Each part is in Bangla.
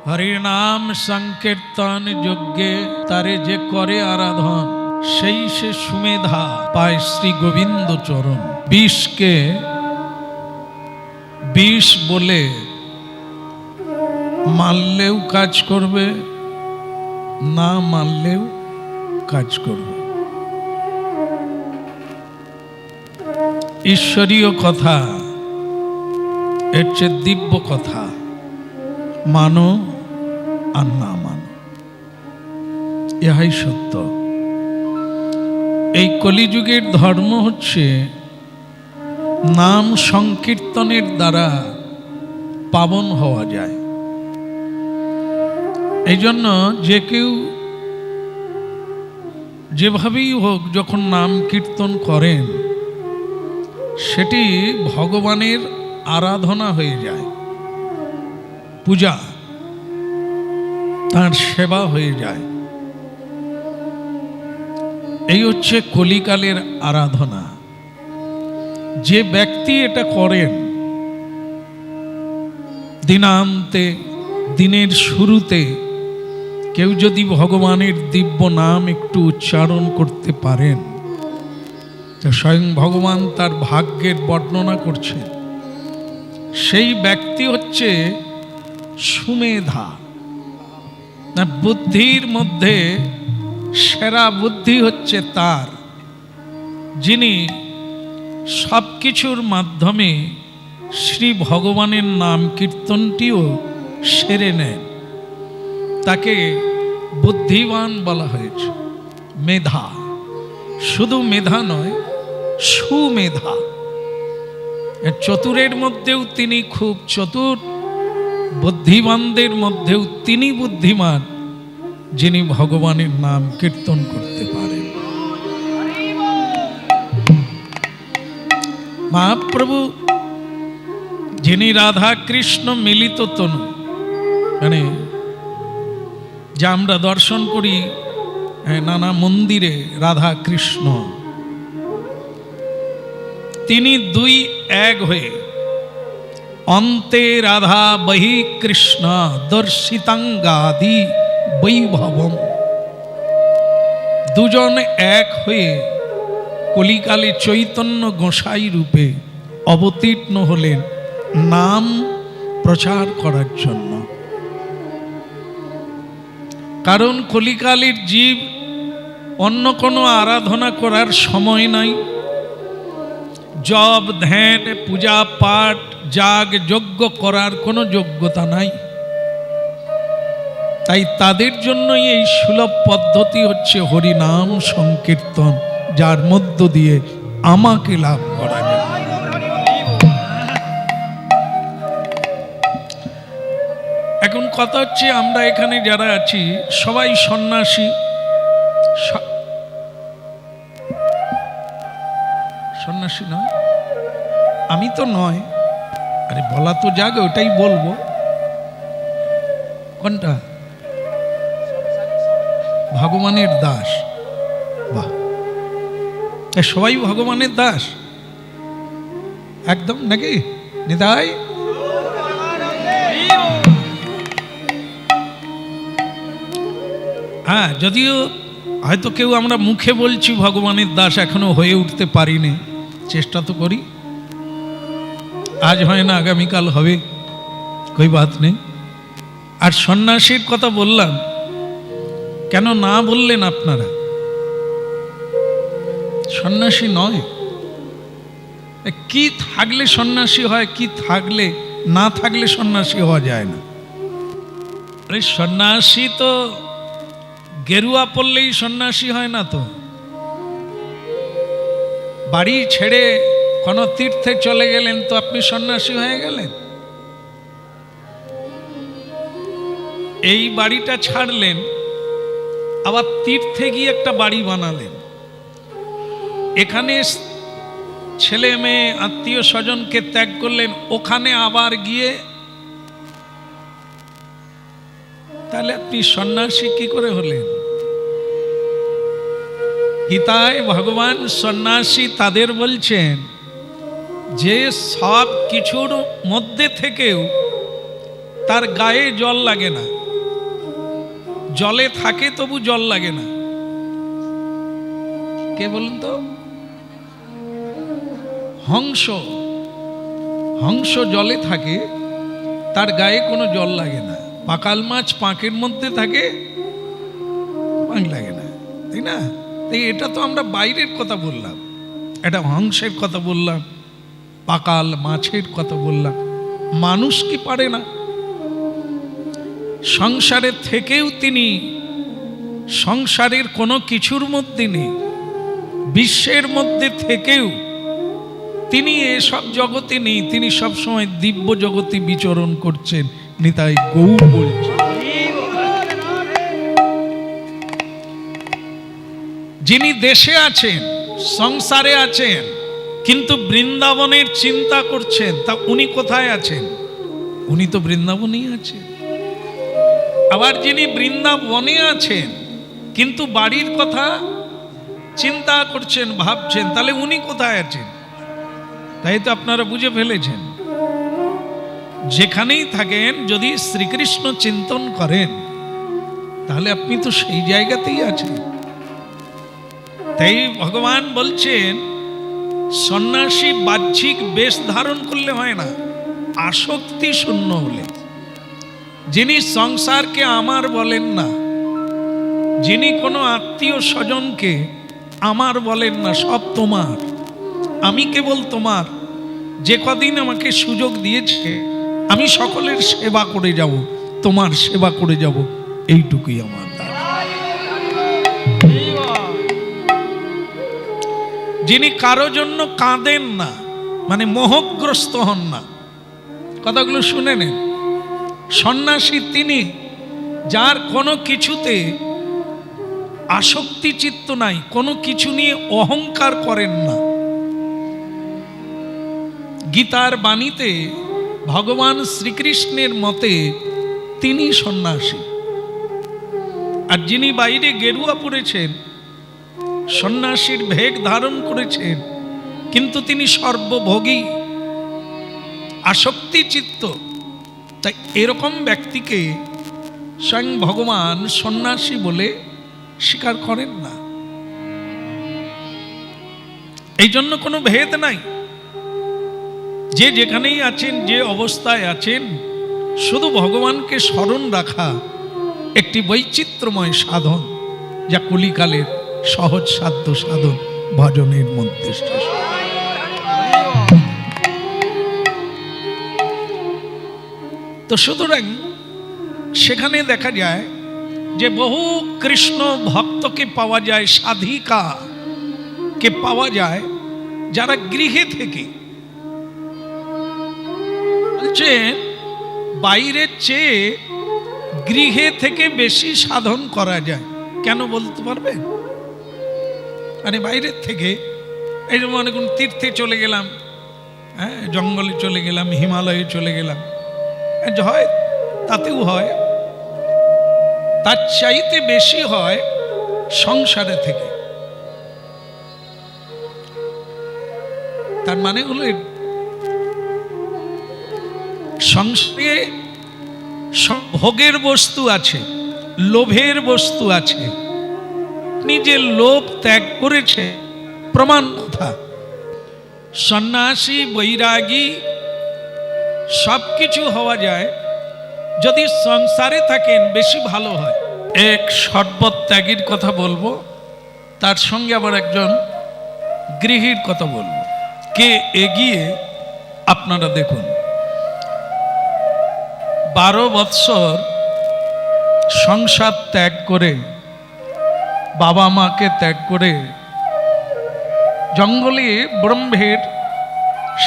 হরিনাম সংকীর্তন যজ্ঞে তারে যে করে আরাধন, সেই সে সুমেধা পায় শ্রী গোবিন্দ চরণ। বিষকে বিষ বলে মারলেও কাজ করবে, না মারলেও কাজ করবে। ঈশ্বরীয় কথা, এর চেয়ে দিব্য কথা, মানো আর না মানো, ইহাই সত্য। এই কলিযুগের ধর্ম হচ্ছে নাম সংকীর্তনের দ্বারা পাবন হওয়া যায়। এই জন্য যে কেউ যেভাবেই হোক যখন নাম কীর্তন করেন, সেটি ভগবানের আরাধনা হয়ে যায়, পূজা, তার সেবা হয়ে যায়। এই হচ্ছে কলিকালের আরাধনা। যে ব্যক্তি এটা করেন, দিনান্তে, দিনের শুরুতে কেউ যদি ভগবানের দিব্য নাম একটু উচ্চারণ করতে পারেন, তো স্বয়ং ভগবান তার ভাগ্যের বর্ণনা করছেন। সেই ব্যক্তি হচ্ছে সুমেধা। না, বুদ্ধির মধ্যে সেরা বুদ্ধি হচ্ছে তার, যিনি সব কিছুর মাধ্যমে শ্রী ভগবানের নাম কীর্তনটিও সেরে নেন। তাকে বুদ্ধিমান বলা হয়েছে, মেধা। শুধু মেধা নয়, সুমেধা। চতুরের মধ্যেও তিনি খুব চতুর, বুদ্ধিমানদের মধ্যেও তিনি বুদ্ধিমান, যিনি ভগবানের নাম কীর্তন করতে পারেন। মহাপ্রভু যিনি রাধা কৃষ্ণ মিলিত তনু, মানে যা আমরা দর্শন করি নানা মন্দিরে রাধা কৃষ্ণ, তিনি দুই এক হয়ে অন্তে রাধা বহি কৃষ্ণ দর্শিতাঙ্গাদি বৈভবম, দুজন এক হয়ে কলিকালে চৈতন্য গোসাই রূপে অবতীর্ণ হলেন নাম প্রচার করার জন্য। কারণ কলিকালের জীব অন্য কোনো আরাধনা করার সময় নাই, জপ ধ্যান পূজা পাঠ যাগ যজ্ঞ করার কোনো যোগ্যতা নাই। তাই তাদের জন্যই এই সুলভ পদ্ধতি হচ্ছে হরিনাম সংকীর্তন, যার মধ্য দিয়ে আমাকে লাভ করা যায়। এখন কথা হচ্ছে, আমরা এখানে যারা আছি সবাই সন্ন্যাসী। সন্ন্যাসী নয়, আমি তো নয়। আরে বলা তো যাক, ওটাই বলবো। কোনটা? ভগবানের দাস। বাহ, সবাই ভগবানের দাস একদম নাকি? নিতাই হ্যাঁ, যদিও হয়তো কেউ আমরা মুখে বলছি ভগবানের দাস, এখনো হয়ে উঠতে পারিনি, চেষ্টা তো করি। আজ হয় না, আগামীকাল হবে, কই বাত নেই। আর সন্ন্যাসীর কথা বললাম, কেন না বললেন আপনারা? সন্ন্যাসী নয়। কি থাকলে সন্ন্যাসী হয়, কি থাকলে না থাকলে সন্ন্যাসী হওয়া যায় না। আরে সন্ন্যাসী তো গেরুয়া পড়লেই সন্ন্যাসী হয় না তো। বাড়ি ছেড়ে কোন তীর্থে চলে গেলেন তো আপনি সন্ন্যাসী হয়ে গেলেন। এই বাড়িটা ছাড়লেন, আবার তীর্থে গিয়ে একটা বাড়ি বানালেন, এখানে ছেলে মেয়ে আত্মীয় স্বজনকে ত্যাগ করলেন, ওখানে আবার গিয়ে, তাহলে আপনি সন্ন্যাসী কি করে হলেন? গীতায় ভগবান সন্ন্যাসী তাদের বলছেন যে সব কিছুর মধ্যে থেকেও তার গায়ে জল লাগে না, জলে থাকে তবু জল লাগে না। কে বলুন তো? হংস। হংস জলে থাকে, তার গায়ে কোনো জল লাগে না। পাকাল মাছ পাঁকের মধ্যে থাকে, পাঁক লাগে না, তাই না? তাই এটা তো আমরা বাইরের কথা বললাম, এটা হংসের কথা বললাম, পাকাল মাছের কথা বললাম। মানুষ কি পারে না? সংসারের থেকেও তিনি সংসারের কোনো কিছুর মধ্যে নেই, বিশ্বের মধ্যে থেকেও তিনি এসব জগতে নেই, তিনি সবসময় দিব্য জগতে বিচরণ করছেন। নিতাই গৌর বলছেন, যিনি দেশে আছেন, সংসারে আছেন, কিন্তু বৃন্দাবনের চিন্তা করছেন, তা উনি কোথায় আছেন? উনি তো বৃন্দাবনেই আছেন। আবার যিনি বৃন্দাবনে আছেন কিন্তু বাড়ির কথা চিন্তা করছেন, ভাবছেন, তাহলে উনি কোথায় আছেন? তাই তো আপনারা বুঝে ফেলেছেন, যেখানেই থাকেন যদি শ্রীকৃষ্ণ চিন্তন করেন তাহলে আপনি তো সেই জায়গাতেই আছেন। তাই ভগবান বলছেন, সন্ন্যাসী বাহ্যিক বেশ ধারণ করলে হয় না, আসক্তি শূন্য হলে। যিনি সংসারকে আমার বলেন না, যিনি কোনো আত্মীয় স্বজনকে আমার বলেন না, সব তোমার, আমি কেবল তোমার, যে কদিন আমাকে সুযোগ দিয়েছে আমি সকলের সেবা করে যাব, তোমার সেবা করে যাব, এইটুকুই আমার দান। যিনি কারো জন্য কাঁদেন না, মানে মোহগ্রস্ত হন না, কথাগুলো শুনে নেন। সন্ন্যাসী তিনি, যার কোনো কিছুতে আসক্তি চিত্ত নাই, কোনো কিছু নিয়ে অহংকার করেন না। গীতার বাণীতে ভগবান শ্রীকৃষ্ণের মতে তিনি সন্ন্যাসী। আর যিনি বাইরে গেরুয়া পরেছেন, সন্ন্যাসীর ভেগ ধারণ করেছেন, কিন্তু তিনি সর্বভোগী, আসক্তি চিত্ত। তাই এরকম ব্যক্তিকে স্বয়ং ভগবান সন্ন্যাসী বলে স্বীকার করেন না। এই জন্য কোনো ভেদ নাই, যে যেখানেই আছেন, যে অবস্থায় আছেন, শুধু ভগবানকে স্মরণ রাখা একটি বৈচিত্র্যময় সাধন, যা কলিকালের সহজ সাধ্য সাধন ভজনের মধ্যে। তো সুতরাং সেখানে দেখা যায় যে বহু কৃষ্ণ ভক্তকে পাওয়া যায়, সাধিকা কে পাওয়া যায়, যারা গৃহে থেকে, বলছেন বাইরের চেয়ে গৃহে থেকে বেশি সাধন করা যায়। কেন বলতে পারবেন? মানে বাইরের থেকে, এই যে মনে করুন তীর্থে চলে গেলাম, হ্যাঁ, জঙ্গলে চলে গেলাম, হিমালয়ে চলে গেলাম, হয়, তাতেও হয়, তার চাইতে বেশি হয় সংসারে থেকে। তার মানে হলো সংসারে ভোগের বস্তু আছে, লোভের বস্তু আছে, নিজে লোভ ত্যাগ করেছে, প্রমাণ কথা। সন্ন্যাসী বৈরাগী সবকিছু হওয়া যায়, যদি সংসারে থাকেন বেশি ভালো হয়। এক শরবত ত্যাগীর কথা বলবো, তার সঙ্গে আবার একজন গৃহীর কথা বলবো, কে এগিয়ে আপনারা দেখুন। 12 বৎসর সংসার ত্যাগ করে, বাবা মাকে ত্যাগ করে জঙ্গলে ব্রহ্মের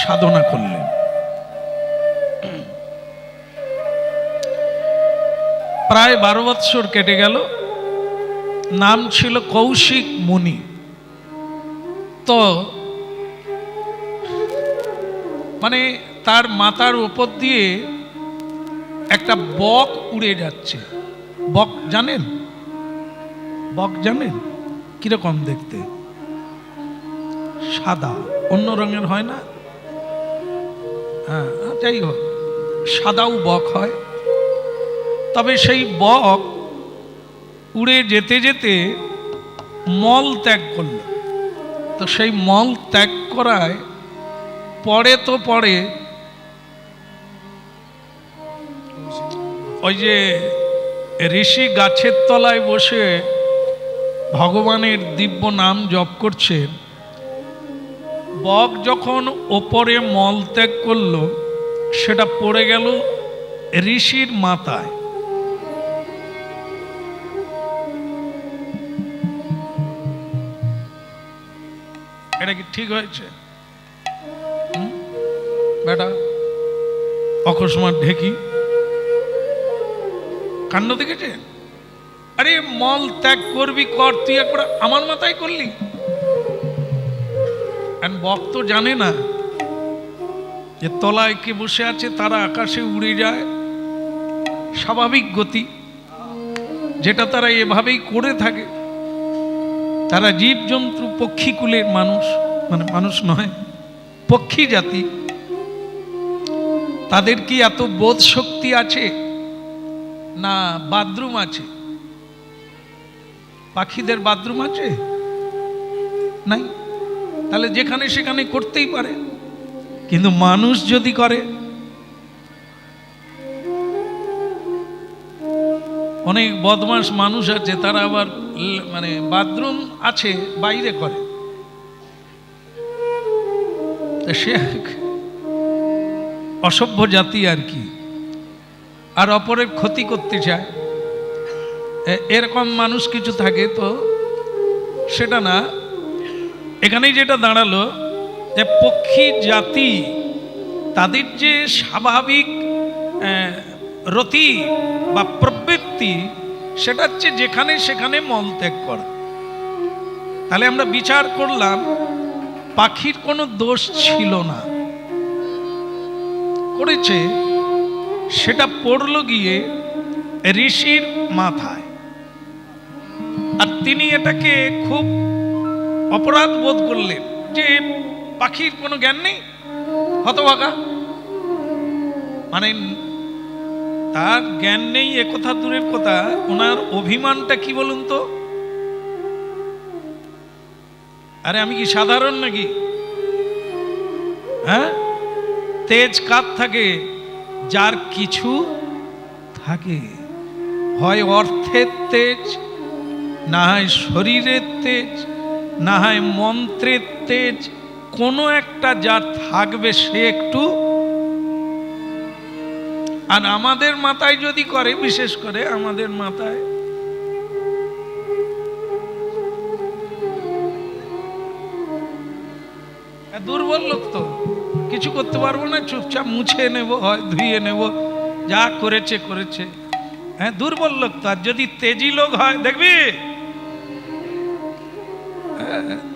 সাধনা করলেন। প্রায় 12 বৎসর কেটে গেল। নাম ছিল কৌশিক মুনি। তো মানে তার মাথার উপর দিয়ে একটা বক উড়ে যাচ্ছে। বক জানেন? বক জানেন কিরকম দেখতে? সাদা, অন্য রঙের হয় না? হ্যাঁ, যাই হোক, সাদাও বক হয়, তবে সেই বক উড়ে যেতে যেতে মল ত্যাগ করল। তো সেই মল ত্যাগ করায় পরে তো পরে ওই যে ঋষি গাছের তলায় বসে ভগবানের দিব্য নাম জপ করছেন, বক যখন ওপরে মল ত্যাগ করলো সেটা পড়ে গেল ঋষির মাথায়। এটা কি ঠিক হয়েছে? বেটা অকস্মাৎ ঢেকি কাণ্ড দেখেছে। আরে মল ত্যাগ করবি কর, তুই একবার আমার মাথায় করলি। বক তো জানে না যে তলায় কে বসে আছে, তারা আকাশে উড়ে যায়, স্বাভাবিক গতি যেটা তারা এভাবেই করে থাকে। তারা জীবজন্তু পক্ষীকুলের মানুষ, মানে মানুষ নয়, পক্ষী জাতি। তাদের কি এত বোধ শক্তি আছে? না বাথরুম আছে? পাখিদের বাথরুম আছে? নাই। তাহলে যেখানে সেখানে করতেই পারে। কিন্তু মানুষ যদি করে, অনেক বদমাস মানুষ আছে, তারা আবার মানে বাথরুম আছে বাইরে করে। সে অসভ্য জাতি আর কি, আর অপরের ক্ষতি করতে চায়। এরকম মানুষ কিছু থাকে। তো সেটা না, এখানেই যেটা দাঁড়ালো যে পক্ষী জাতি তাদের যে স্বাভাবিক রতি বা প্রবৃত্তি, সেটা হচ্ছে যেখানে সেখানে মল ত্যাগ করা। তাহলে আমরা বিচার করলাম পাখির কোনো দোষ ছিল না, করেছে সেটা পড়লো গিয়ে ঋষির মাথায়। আর তিনি এটাকে খুব অপরাধ বোধ করলেন যে পাখির কোনো জ্ঞান নেই, হতভাগা। মানে তার জ্ঞান নেই একথা দূরের কথা, ওনার অভিমানটা কি বলুন তো? আরে আমি কি সাধারণ নাকি? হ্যাঁ, তেজ কার থাকে? যার কিছু থাকে, হয় অর্থের তেজ, না হয় শরীরের তেজ, না হয় মন্ত্রের তেজ, কোনো একটা যার থাকবে সে একটু। আর আমাদের মাথায় যদি করে, বিশেষ করে আমাদের মাথায় দুর্বল লোক তো কিছু করতে পারবো না, চুপচাপ মুছে নেব, হয় ধুয়ে নেব, যা করেছে করেছে। হ্যাঁ, দুর্বল লোক তো। আর যদি তেজি লোক হয় দেখবি,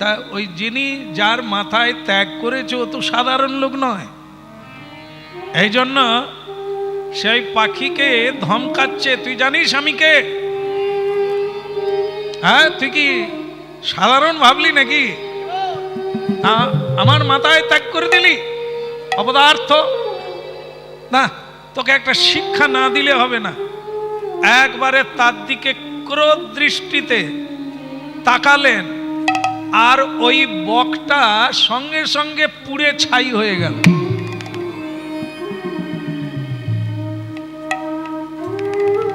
তা ওই যিনি যার মাথায় ত্যাগ করেছে ও তো সাধারণ লোক নয়। এই জন্য সেই পাখিকে ধমকাচ্ছে, তুই জানিস আমি কে? হ্যাঁ, তুই কি সাধারণ ভাবলি নাকি? আমার মাথায় ত্যাগ করে দিলি, অপদার্থ। না, তোকে একটা শিক্ষা না দিলে হবে না। একবারে তার দিকে ক্রোধ দৃষ্টিতে তাকালেন, আর ওই বকটা সঙ্গে সঙ্গে পুড়ে ছাই হয়ে গেল।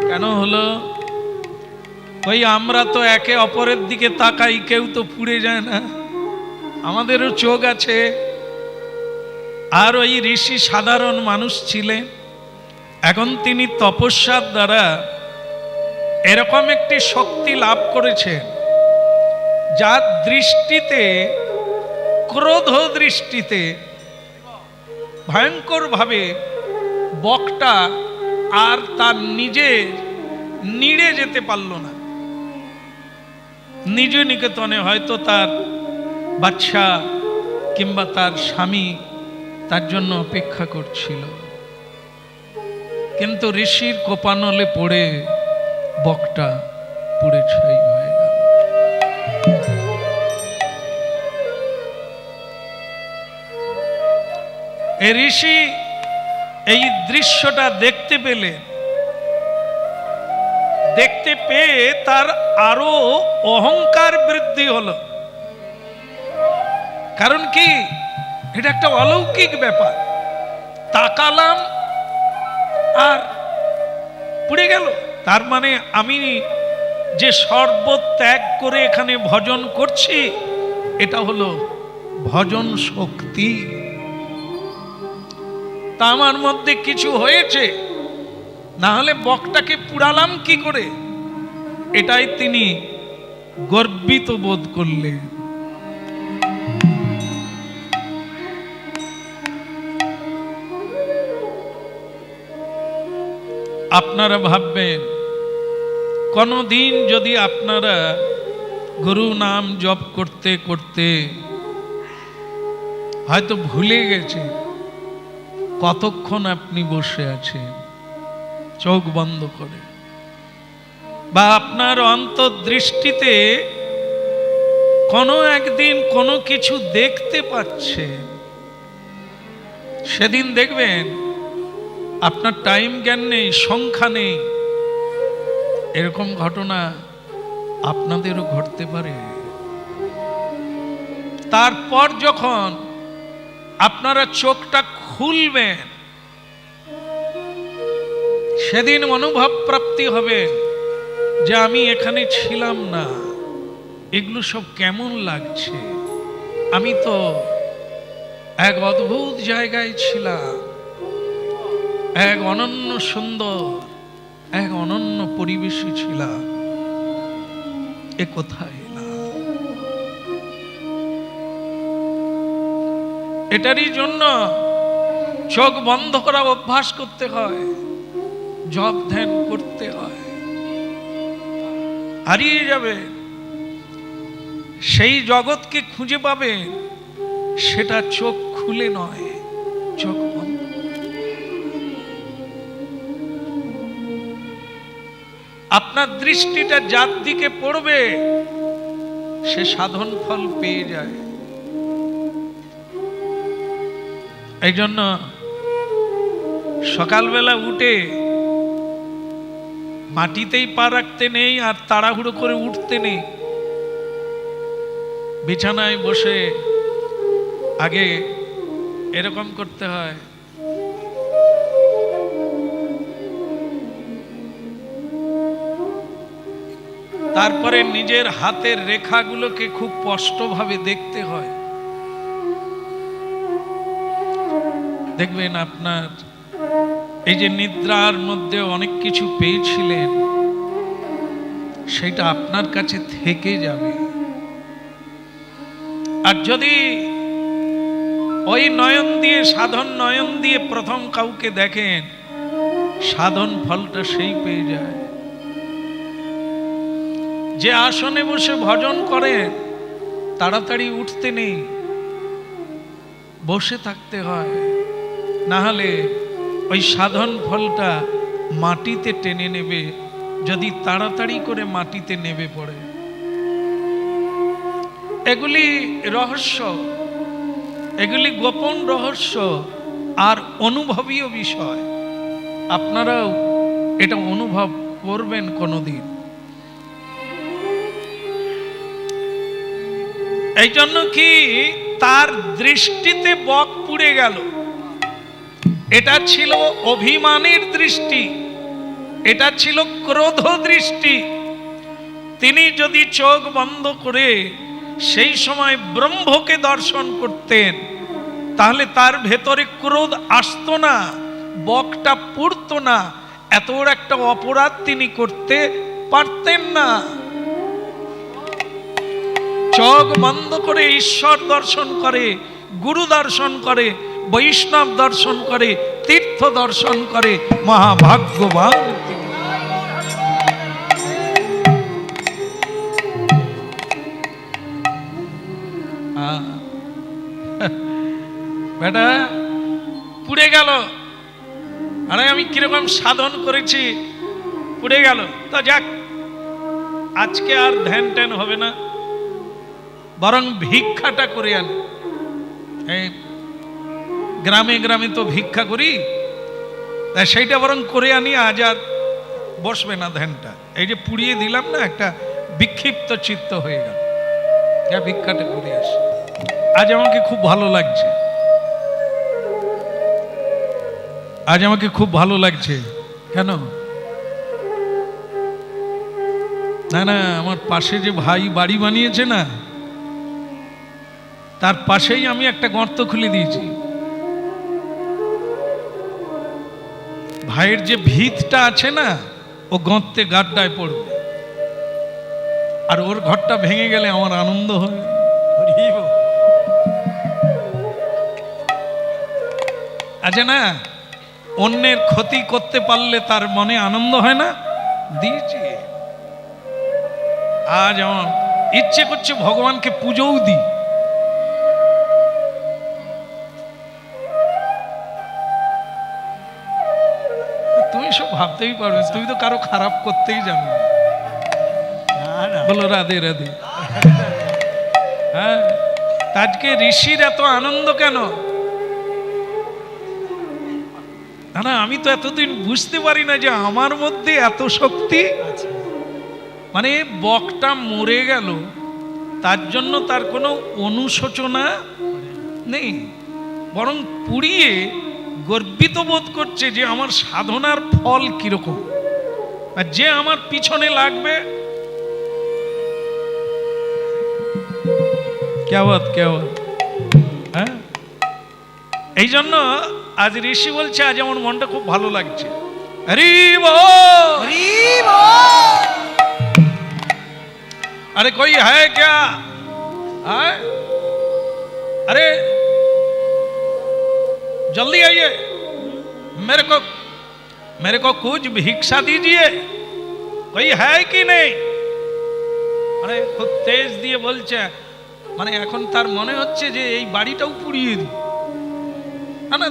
কেন হলো? ওই আমরা তো একে অপরের দিকে তাকাই, কেউ তো পুড়ে যায় না, আমাদেরও চোখ আছে। আর ওই ঋষি সাধারণ মানুষ ছিলেন, এখন তিনি তপস্যার দ্বারা এরকম একটি শক্তি লাভ করেছেন, যার দৃষ্টিতে, ক্রোধ দৃষ্টিতে ভয়ঙ্কর ভাবে বকটা আর তার নিজের নিড়ে যেতে পারল না। নিজ নিকেতনে হয়তো তার বাচ্চা কিংবা তার স্বামী তার জন্য অপেক্ষা করছিল, কিন্তু ঋষির কোপানলে পড়ে বকটা পুড়ে ছাই হয়ে গেল। এই ঋষি এই দৃশ্যটা দেখতে পেলে দেখতে পেয়ে তার আরো অহংকার বৃদ্ধি হলো। কারণ কি, এটা একটা অলৌকিক ব্যাপার। তাকালাম আর পুড়ে গেল। তার মানে আমি যে সর্বত্যাগ করে এখানে ভজন করছি, এটা হলো ভজন শক্তি। তা আমার মধ্যে কিছু হয়েছে, না হলে বকটাকে পুড়ালাম কি করে? এটাই তিনি গর্বিত বোধ করলেন। আপনারা ভাববেন, কোনদিন যদি আপনারা গুরু নাম জপ করতে করতে হয়তো ভুলে গেছে কতক্ষণ আপনি বসে আছেন চোখ বন্ধ করে, বা আপনার অন্তর্দৃষ্টিতে কোনো একদিন কোনো কিছু দেখতে পাচ্ছে, সেদিন দেখবেন আপনার টাইম জ্ঞান নেই, সংখ্যা নেই। এরকম ঘটনা আপনাদেরও ঘটতে পারে। তারপর যখন আপনারা চোখটা খুলবেন, সেদিন অনুভব প্রাপ্তি হবে যে আমি এখানে ছিলাম না, এগুলো সব কেমন লাগছে, আমি তো এক অদ্ভুত জায়গায় ছিলাম, এক অনন্য সুন্দর, এক অনন্য পরিবেশে ছিলাম, এ কোথায় এলাম? এটারই জন্য চোখ বন্ধ করা অভ্যাস করতে হয়, জপ ধ্যান করতে হয়। হারিয়ে যাবে সেই জগৎকে খুঁজে পাবে, সেটা চোখ খুলে নয়, চোখ বন্ধ। আপনার দৃষ্টিটা যার দিকে পড়বে সে সাধন ফল পেয়ে যায়। এই জন্য সকালবেলা উঠে মাটিতেই পা রাখতে নেই, আর তাড়াহুড়ো করে উঠতে নেই। বিছানায় বসে আগে এরকম করতে হয়, তারপরে নিজের হাতের রেখাগুলোকে খুব স্পষ্টভাবে দেখতে হয়। দেখবেন আপনার এই যে নিদ্রার মধ্যে অনেক কিছু পেয়েছিলেন, সেটা আপনার কাছে থেকে যাবে। আর যদি ওই নয়ন দিয়ে, সাধন নয়ন দিয়ে প্রথম কাউকে দেখেন, সাধন ফলটা সেই পেয়ে যায়। যে আসনে বসে ভজন করেন, তাড়াতাড়ি উঠতে নেই, বসে থাকতে হয়, না হলে ওই সাধন ফলটা মাটিতে টেনে নেবে, যদি তাড়াতাড়ি করে মাটিতে নেমে পড়ে। এগুলি রহস্য, এগুলি গোপন রহস্য আর অনুভবীয় বিষয়। আপনারাও এটা অনুভব করবেন কোনোদিন। এই জন্য কি, তার দৃষ্টিতে বক পুড়ে গেল। এটা ছিল অভিমানের দৃষ্টি, এটা ছিল ক্রোধ দৃষ্টি। তিনি যদি চোখ বন্ধ করে সেই সময় ব্রহ্মকে দর্শন করতেন, তাহলে তার ভেতরে ক্রোধ আসতো না, বকটা পুড়তো না, এত বড় একটা অপরাধ তিনি করতে পারতেন না। চোখ বন্ধ করে ঈশ্বর দর্শন করে, গুরু দর্শন করে, বৈষ্ণব দর্শন করে, তীর্থ দর্শন করে, মহাভাগ্যবান। বেটা পুড়ে গেল, আরে আমি কিরকম সাধন করেছি, পুড়ে গেল, তা যাক, আজকে আর ধ্যান ট্যান হবে না, বরং ভিক্ষাটা করে আন। এই গ্রামে গ্রামে তো ভিক্ষা করি, সেইটা বরং করে আনি, আজ আর বসবে না ধ্যানটা। এই যে পুড়িয়ে দিলাম না, একটা বিক্ষিপ্ত চিত্ত হয়ে গেল। ভিক্ষাটা করে আসি। আজ আমাকে খুব ভালো লাগছে, আজ আমাকে খুব ভালো লাগছে। কেন? না না, আমার পাশে যে ভাই বাড়ি বানিয়েছে না, তার পাশেই আমি একটা গর্ত খুলে দিয়েছি। ভাইয়ের যে ভিতটা আছে না, ও গর্তে গাড্ডায় পড়বে, আর ওর ঘরটা ভেঙে গেলে আমার আনন্দ হবে। আছে না, অন্যের ক্ষতি করতে পারলে তার মনে আনন্দ হয় না? দিয়েছি। আজ আমার ইচ্ছে করছে ভগবানকে পুজোও দিই। তুমি সব ভাবতেই পারবে, তুমি তো কারো খারাপ করতেই জানো। বলো রাধে রাধে। হ্যাঁ, আজকে ঋষির এত আনন্দ কেন? না, আমি তো এতদিন বুঝতে পারি না যে আমার মধ্যে এত শক্তি। মানে বকটা মরে গেল, তার জন্য তার কোনো অনুশোচনা নেই, বরং পুড়িয়ে গর্বিত বোধ করছে যে আমার সাধনার ফল কিরকম, আর যে আমার পিছনে লাগবে। হ্যাঁ, এই জন্য আজ ঋষি বলছে আজ আমার মনটা খুব ভালো লাগছে। अरे कोई है क्या? अरे जल्दी आइए, मेरे को कुछ भिक्षा दीजिए, कोई है कि नहीं? মানে খুব তেজ দিয়ে বলছে, মানে এখন তার মনে হচ্ছে যে এই বাড়িটাও পুড়িয়ে দিই। না,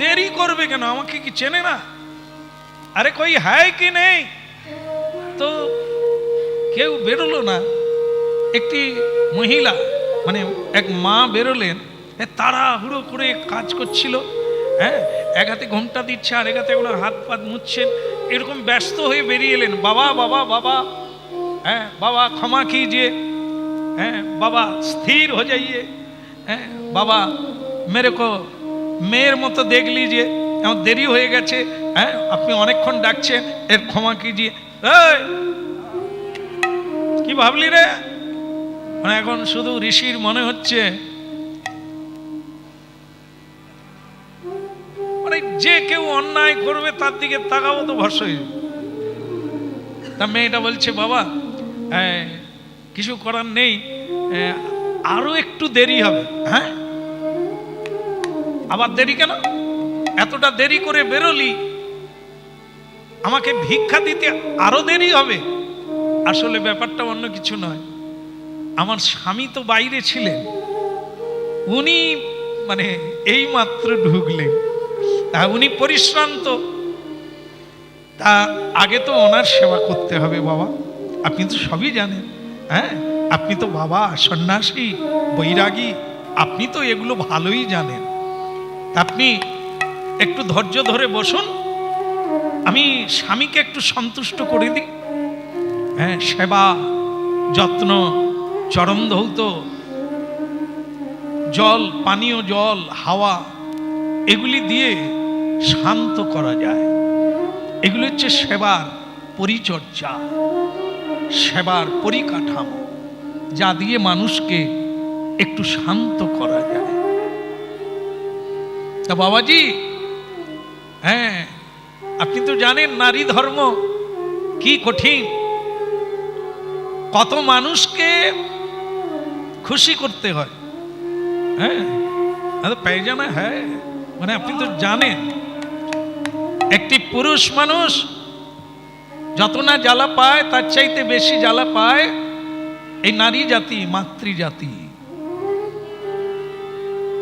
দেরি করবে কেন? আমাকে কি চেনে না? আরে কই হ্যায় কি নেই? তো কেউ বেরোলো না। একটি মহিলা, মানে এক মা বেরোলেন, তাড়াহুড়ো করে কাজ করছিল। হ্যাঁ, এক হাতে ঘোমটা দিচ্ছে আর এক হাতে ওনার হাত পাত মুছছেন, এরকম ব্যস্ত হয়ে বেরিয়ে এলেন। বাবা বাবা বাবা, হ্যাঁ বাবা ক্ষমা कीजिए, হ্যাঁ বাবা স্থির হয়ে যাইয়ে, হ্যাঁ বাবা মেরে কো মেয়ের মতো দেখ লিজিয়ে, আমার দেরি হয়ে গেছে, হ্যাঁ আপনি অনেকক্ষণ ডাকছেন, এর ক্ষমা कीजिए। কি ভাবলি রে? মানে এখন শুধু ঋষির মনে হচ্ছে, মানে যে কেউ অন্যায় করবে তার দিকে তাকাবো তো ভস্ম হয়ে যাবে। তা মেয়েটা বলছে বাবা কিছু করার নেই, আরো একটু দেরি হবে। হ্যাঁ, আবার দেরি কেন? এতটা দেরি করে বেরোলি, আমাকে ভিক্ষা দিতে আরো দেরি হবে? আসলে ব্যাপারটা অন্য কিছু নয়, আমার স্বামী তো বাইরে ছিলেন, উনি মানে এই মাত্র ঢুকলেন, তা উনি পরিশ্রান্ত, তা আগে তো ওনার সেবা করতে হবে বাবা, আপনি তো সবই জানেন। হ্যাঁ, আপনি তো বাবা সন্ন্যাসী বৈরাগী, আপনি তো এগুলো ভালোই জানেন। আপনি একটু ধৈর্য ধরে বসুন, আমি স্বামীকে একটু সন্তুষ্ট করে দিই। হ্যাঁ, সেবা যত্ন, চরণ ধৌত, জল, পানীয় জল, হাওয়া, এগুলি দিয়ে শান্ত করা যায়। এগুলো হচ্ছে সেবার পরিচর্যা, সেবার পরিকাঠামো, যা দিয়ে মানুষকে একটু শান্ত করা যায়। তা বাবাজি, হ্যাঁ আপনি তো জানেন নারী ধর্ম কি কঠিন, কত মানুষকে খুশি করতে হয়। হ্যাঁ, পেয়ে জানা, হ্যাঁ মানে আপনি তো জানেন একটি পুরুষ মানুষ যত না জ্বালা পায় তার চাইতে বেশি জ্বালা পায় এই নারী জাতি, মাতৃজাতি।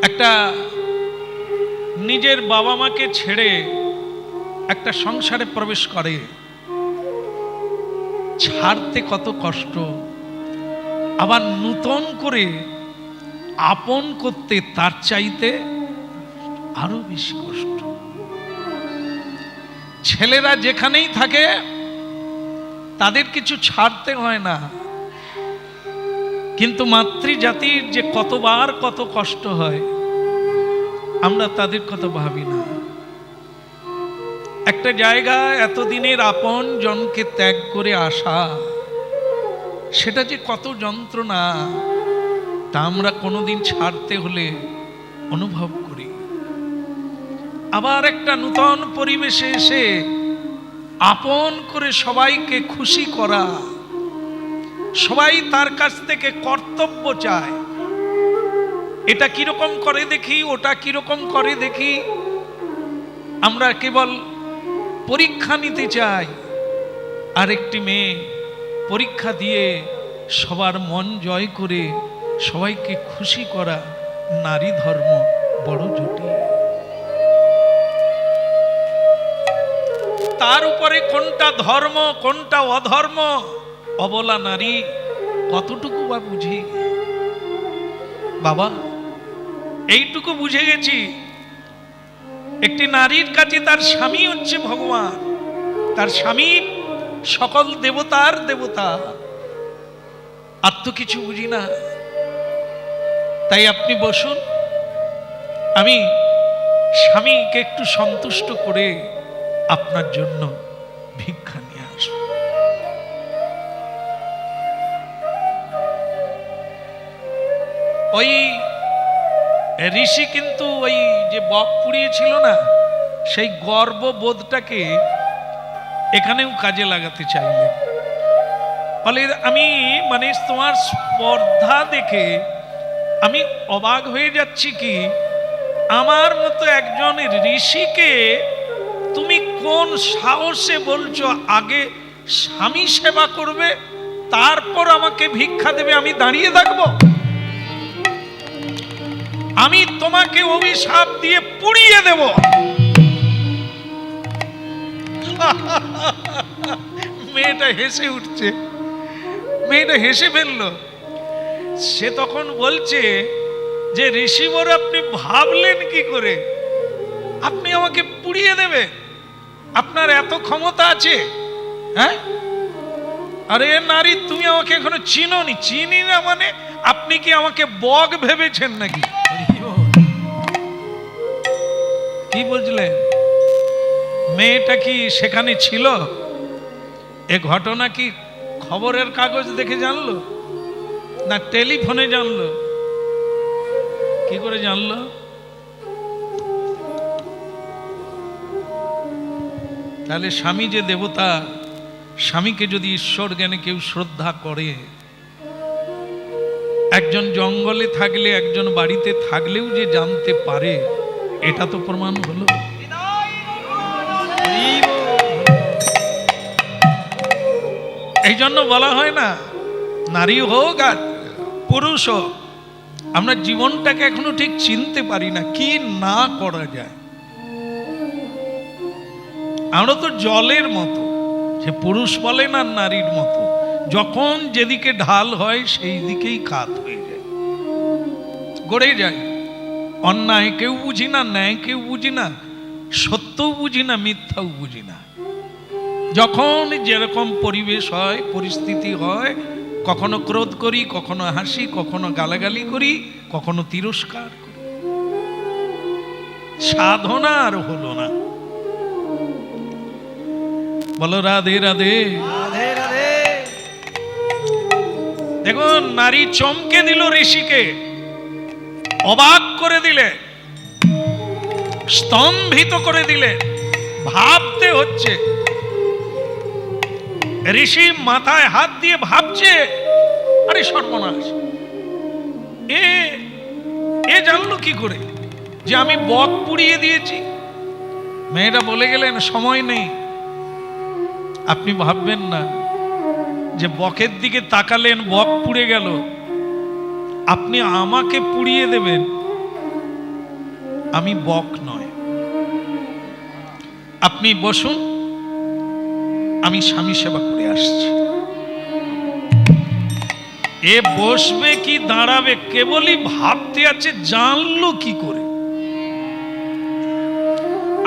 একটা নিজের বাবা মাকে ছেড়ে একটা সংসারে প্রবেশ করে, ছাড়তে কত কষ্ট, আবার নূতন করে আপন করতে তার চাইতে আরো বেশি কষ্ট। ছেলেরা যেখানেই থাকে তাদের কিছু ছাড়তে হয় না, কিন্তু মাতৃজাতির যে কতবার কত কষ্ট হয় আমরা তাদের কথা ভাবি না। একটা জায়গা এতদিনের আপন জনকে ত্যাগ করে আসা, সেটা যে কত যন্ত্রণা তা আমরা কোনোদিন ছাড়তে হলে অনুভব করি। আবার একটা নূতন পরিবেশে এসে আপন করে সবাইকে খুশি করা, সবাই তার কাছ থেকে কর্তব্য চায়, এটা কিরকম করে দেখি, ওটা কিরকম করে দেখি। আমরা কেবল পরীক্ষা নিতে চাই। আর একটি মেয়ে পরীক্ষা দিয়ে সবার মন জয় করে সবাইকে খুশি করা, নারী ধর্ম বড় জটিল। তার উপরে কোনটা ধর্ম কোনটা অধর্ম অবলা নারী কতটুকু বা বুঝি? বাবা, এইটুকু বুঝে গেছি, একটি নারীর কাছে তার স্বামী হচ্ছে ভগবান, তার স্বামী সকল দেবতার দেবতা, আর তো কিছু বুঝি না। তাই আপনি বসুন, আমি স্বামীকে একটু সন্তুষ্ট করে আপনার জন্য ভিক্ষা নিয়ে আসব। ওই ঋষি কিন্তু ওই যে বক পুড়িয়েছিল না, সেই গর্ববোধটাকে এখানেও কাজে লাগাতে চাইলেন। ফলে আমি মানে তোমার স্পর্ধা দেখে আমি অবাক হয়ে যাচ্ছি, কি আমার মতো একজন ঋষিকে তুমি কোন সাহসে বলছো আগে স্বামী সেবা করবে তারপর আমাকে ভিক্ষা দেবে, আমি দাঁড়িয়ে থাকবো? আমি তোমাকে অভিশাপ দিয়ে পুড়িয়ে দেব। মেয়েটা হেসে উঠছে, মেয়েটা হেসে ফেললো। সে তখন বলছে যে ঋষিবর আপনি ভাবলেন কি করে আপনি আমাকে পুড়িয়ে দেবে? আপনার এত ক্ষমতা আছে? হ্যাঁ, আরে নারী, তুমি আমাকে এখনো চিনোনি। চিনি না মানে আপনি কি আমাকে বগ ভেবেছেন নাকি? কি বুঝলেন? মেয়েটা কি সেখানে ছিল? এ ঘটনা কি খবরের কাগজ দেখে জানলো না টেলিফোনে জানলো? কি করে জানলো? তাহলে স্বামী যে দেবতা, স্বামীকে যদি ঈশ্বর জ্ঞানে কেউ শ্রদ্ধা করে, একজন জঙ্গলে থাকলে একজন বাড়িতে থাকলেও যে জানতে পারে, এটা তো প্রমাণ হলো। এই জন্য বলা হয় না, নারী হোক আর পুরুষ হোক, আমরা জীবনটাকে এখনো ঠিক চিনতে পারি না, কি না করা যায়। আমরা তো জলের মতো, সে পুরুষ বলে না নারীর মতো, যখন যেদিকে ঢাল হয় সেই দিকেই কাত হয়ে যায়, গড়ে যায়। অন্যায় কেউ বুঝি না, ন্যায় কেউ বুঝি না, সত্যও বুঝি না, মিথ্যাও বুঝি না। যখন যেরকম পরিবেশ হয়, পরিস্থিতি হয়, কখনো ক্রোধ করি, কখনো হাসি, কখনো গালাগালি করি, কখনো তিরস্কার করি। সাধনা আর হলো না। বলো রাধে রাধে। দেখুন, নারী চমকে দিল ঋষিকে, অবাক করে দিলে, স্তম্ভিত করে দিলে, ভাবতে হচ্ছে। ঋষি মাথায় হাত দিয়ে ভাবছে, আরে সর্বনাশ, এ জানলো কি করে যে আমি বক পুড়িয়ে দিয়েছি? মেয়েটা বলে গেলেন, সময় নেই। আপনি ভাববেন না যে বকের দিকে তাকালেন, বক পুড়ে গেল, আপনি আমাকে পুড়িয়ে দেবেন। আমি বক নয়, আপনি বসুন, আমি স্বামী সেবা করে আসছি। এ বসবে কি দাঁড়াবে কেবলই ভাবতে আছে, জানলো কি করে?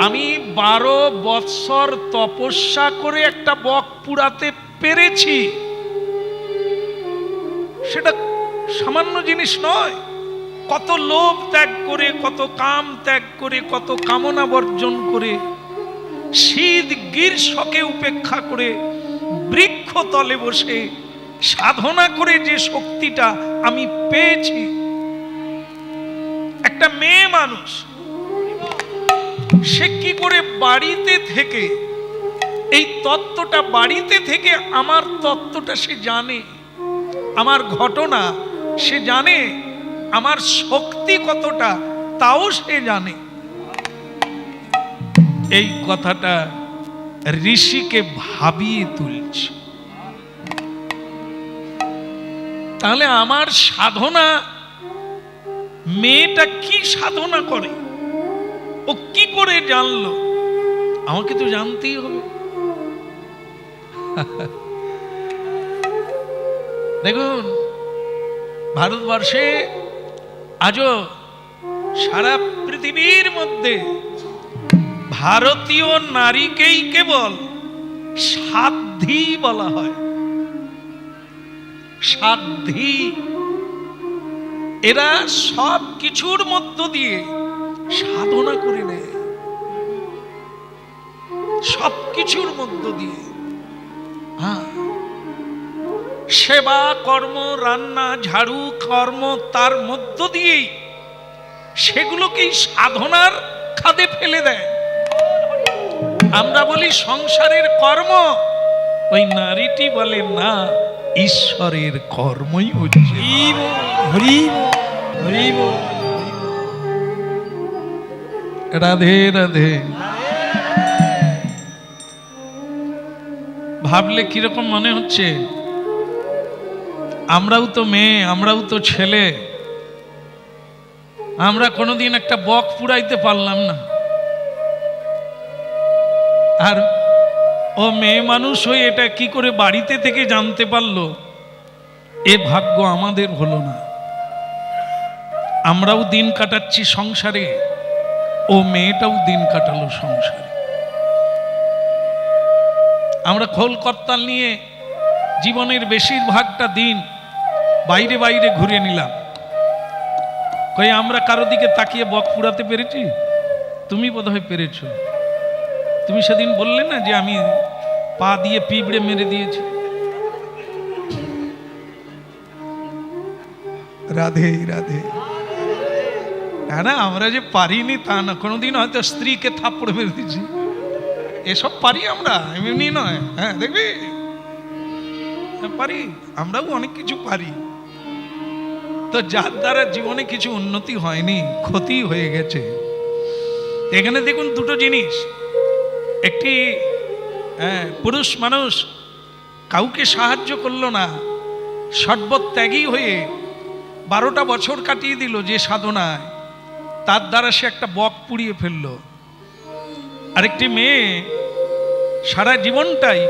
আমি 12 বৎসর তপস্যা করে একটা বক পুড়াতে পেরেছি, সেটা সামান্য জিনিস নয়। কত লোভ ত্যাগ করে, কত কাম ত্যাগ করে, কত কামনা বর্জন করে, শীত গ্রীষ্মকে উপেক্ষা করে বৃক্ষ তলে বসে সাধনা করে যে শক্তিটা আমি পেয়েছি। একটা মেয়ে মানুষ সে কি করে বাড়িতে থেকে এই তত্ত্বটা, বাড়িতে থেকে আমার তত্ত্বটা সে জানে, আমার ঘটনা সে জানে, আমার শক্তি কতটা তাও সে জানে। এই কথাটা ঋষিকে ভাবিয়ে তুলছে। তাহলে আমার সাধনা, মেয়েটা কি সাধনা করে, ও কি করে জানলো, আমাকে তো জানতেই হবে। দেখুন, ভারতবর্ষে আজও সারা পৃথিবীর মধ্যে ভারতীয় নারীকেই কেবল সাধ্বী বলা হয়। সাধ্বী, এরা সব কিছুর মধ্য দিয়ে সাধনা করে নেয়, সব কিছুর মধ্য দিয়ে। হ্যাঁ, সেবা কর্ম, রান্না, ঝাড়ু কর্ম, তার মধ্য দিয়েই সেগুলোকেই সাধনার খাদে ফেলে দেয়। আমরা বলি সংসারের কর্ম, ওই নারীটি বলে না, ঈশ্বরের কর্মই হচ্ছে। রাধে রাধে। ভাবলে কিরকম মনে হচ্ছে, আমরাও তো মেয়ে, আমরাও তো ছেলে, আমরা কোনোদিন একটা বক পুড়াইতে পারলাম না, আর ও মেয়ে মানুষ হয়ে এটা কি করে বাড়িতে থেকে জানতে পারলো, এ ভাগ্য আমাদের হলো না। আমরাও দিন কাটাচ্ছি সংসারে, ও মেয়েটাও দিন কাটালো সংসারে। আমরা খোল করতাল নিয়ে জীবনের বেশিরভাগটা দিন বাইরে বাইরে ঘুরে নিলাম। কই আমরা কারো দিকে তাকিয়ে বক পুড়াতে পেরেছি? তুমি বোধহয় পেরেছ। তুমি সেদিন বললে না যে আমি পা দিয়ে পিঁপড়ে মেরে দিয়েছি। রাধে রাধে। না, আমরা যে পারিনি তা না, কোনোদিন হয়তো স্ত্রীকে থাপ্পড় মেরে দিয়েছি, এসব পারি আমরা, এমনি নয়। হ্যাঁ, দেখবি পারি, আমরাও অনেক কিছু পারি। তো যার দ্বারা জীবনে কিছু উন্নতি হয়নি, ক্ষতি হয়ে গেছে। এখানে দেখুন দুটো জিনিস, একটি পুরুষ মানুষ কাউকে সাহায্য করলো না, সর্বত্যাগী হয়ে 12টা বছর কাটিয়ে দিল যে সাধনায়, তার দ্বারা সে একটা বক পুড়িয়ে ফেলল। আরেকটি মেয়ে সারা জীবনটাই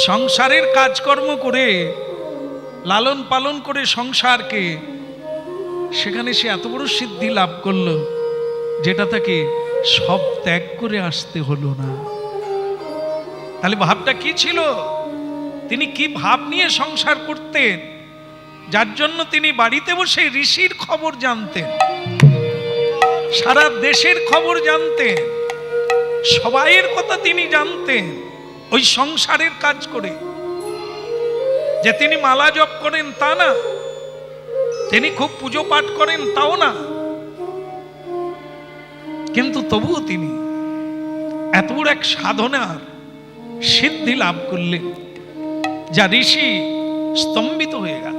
সংসারের কাজকর্ম করে, লালন পালন করে সংসারকে, সেখানে সে এত বড় সিদ্ধি লাভ করলো যেটা তাকে সব ত্যাগ করে আসতে হলো না। তাহলে ভাবটা কি ছিল? তিনি কি ভাব নিয়ে সংসার করতেন, যার জন্য তিনি বাড়িতে বসে ঋষির খবর জানতেন, সারা দেশের খবর জানতেন, সবাইয়ের কথা তিনি জানতেন ওই সংসারের কাজ করে। যে তিনি মালা জপ করেন তা না, তিনি খুব পুজো পাঠ করেন তাও না, কিন্তু তবুও তিনি এত বড় এক সাধনার সিদ্ধি লাভ করলেন যা ঋষি স্তম্ভিত হয়ে গেল।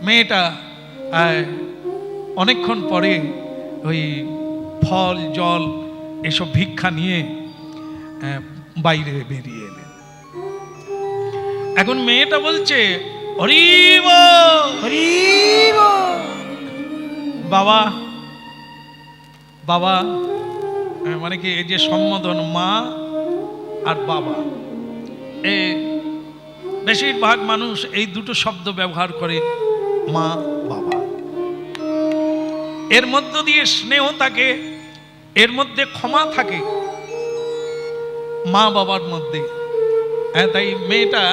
মেয়েটা অনেকক্ষণ পরে ওই ফল জল এসব ভিক্ষা নিয়ে বাইরে বেরিয়ে এলেন। এখন মেয়েটা বলছে, হরিব হরিব। বাবা বাবা মানে কি, এই যে সম্বোধন মা আর বাবা, বেশিরভাগ মানুষ এই দুটো শব্দ ব্যবহার করে, মা বাবা। এর মধ্য দিয়ে স্নেহ থাকে, এর মধ্যে ক্ষমা থাকে মা বাবার মধ্যে। হ্যাঁ, তাই মেয়েটা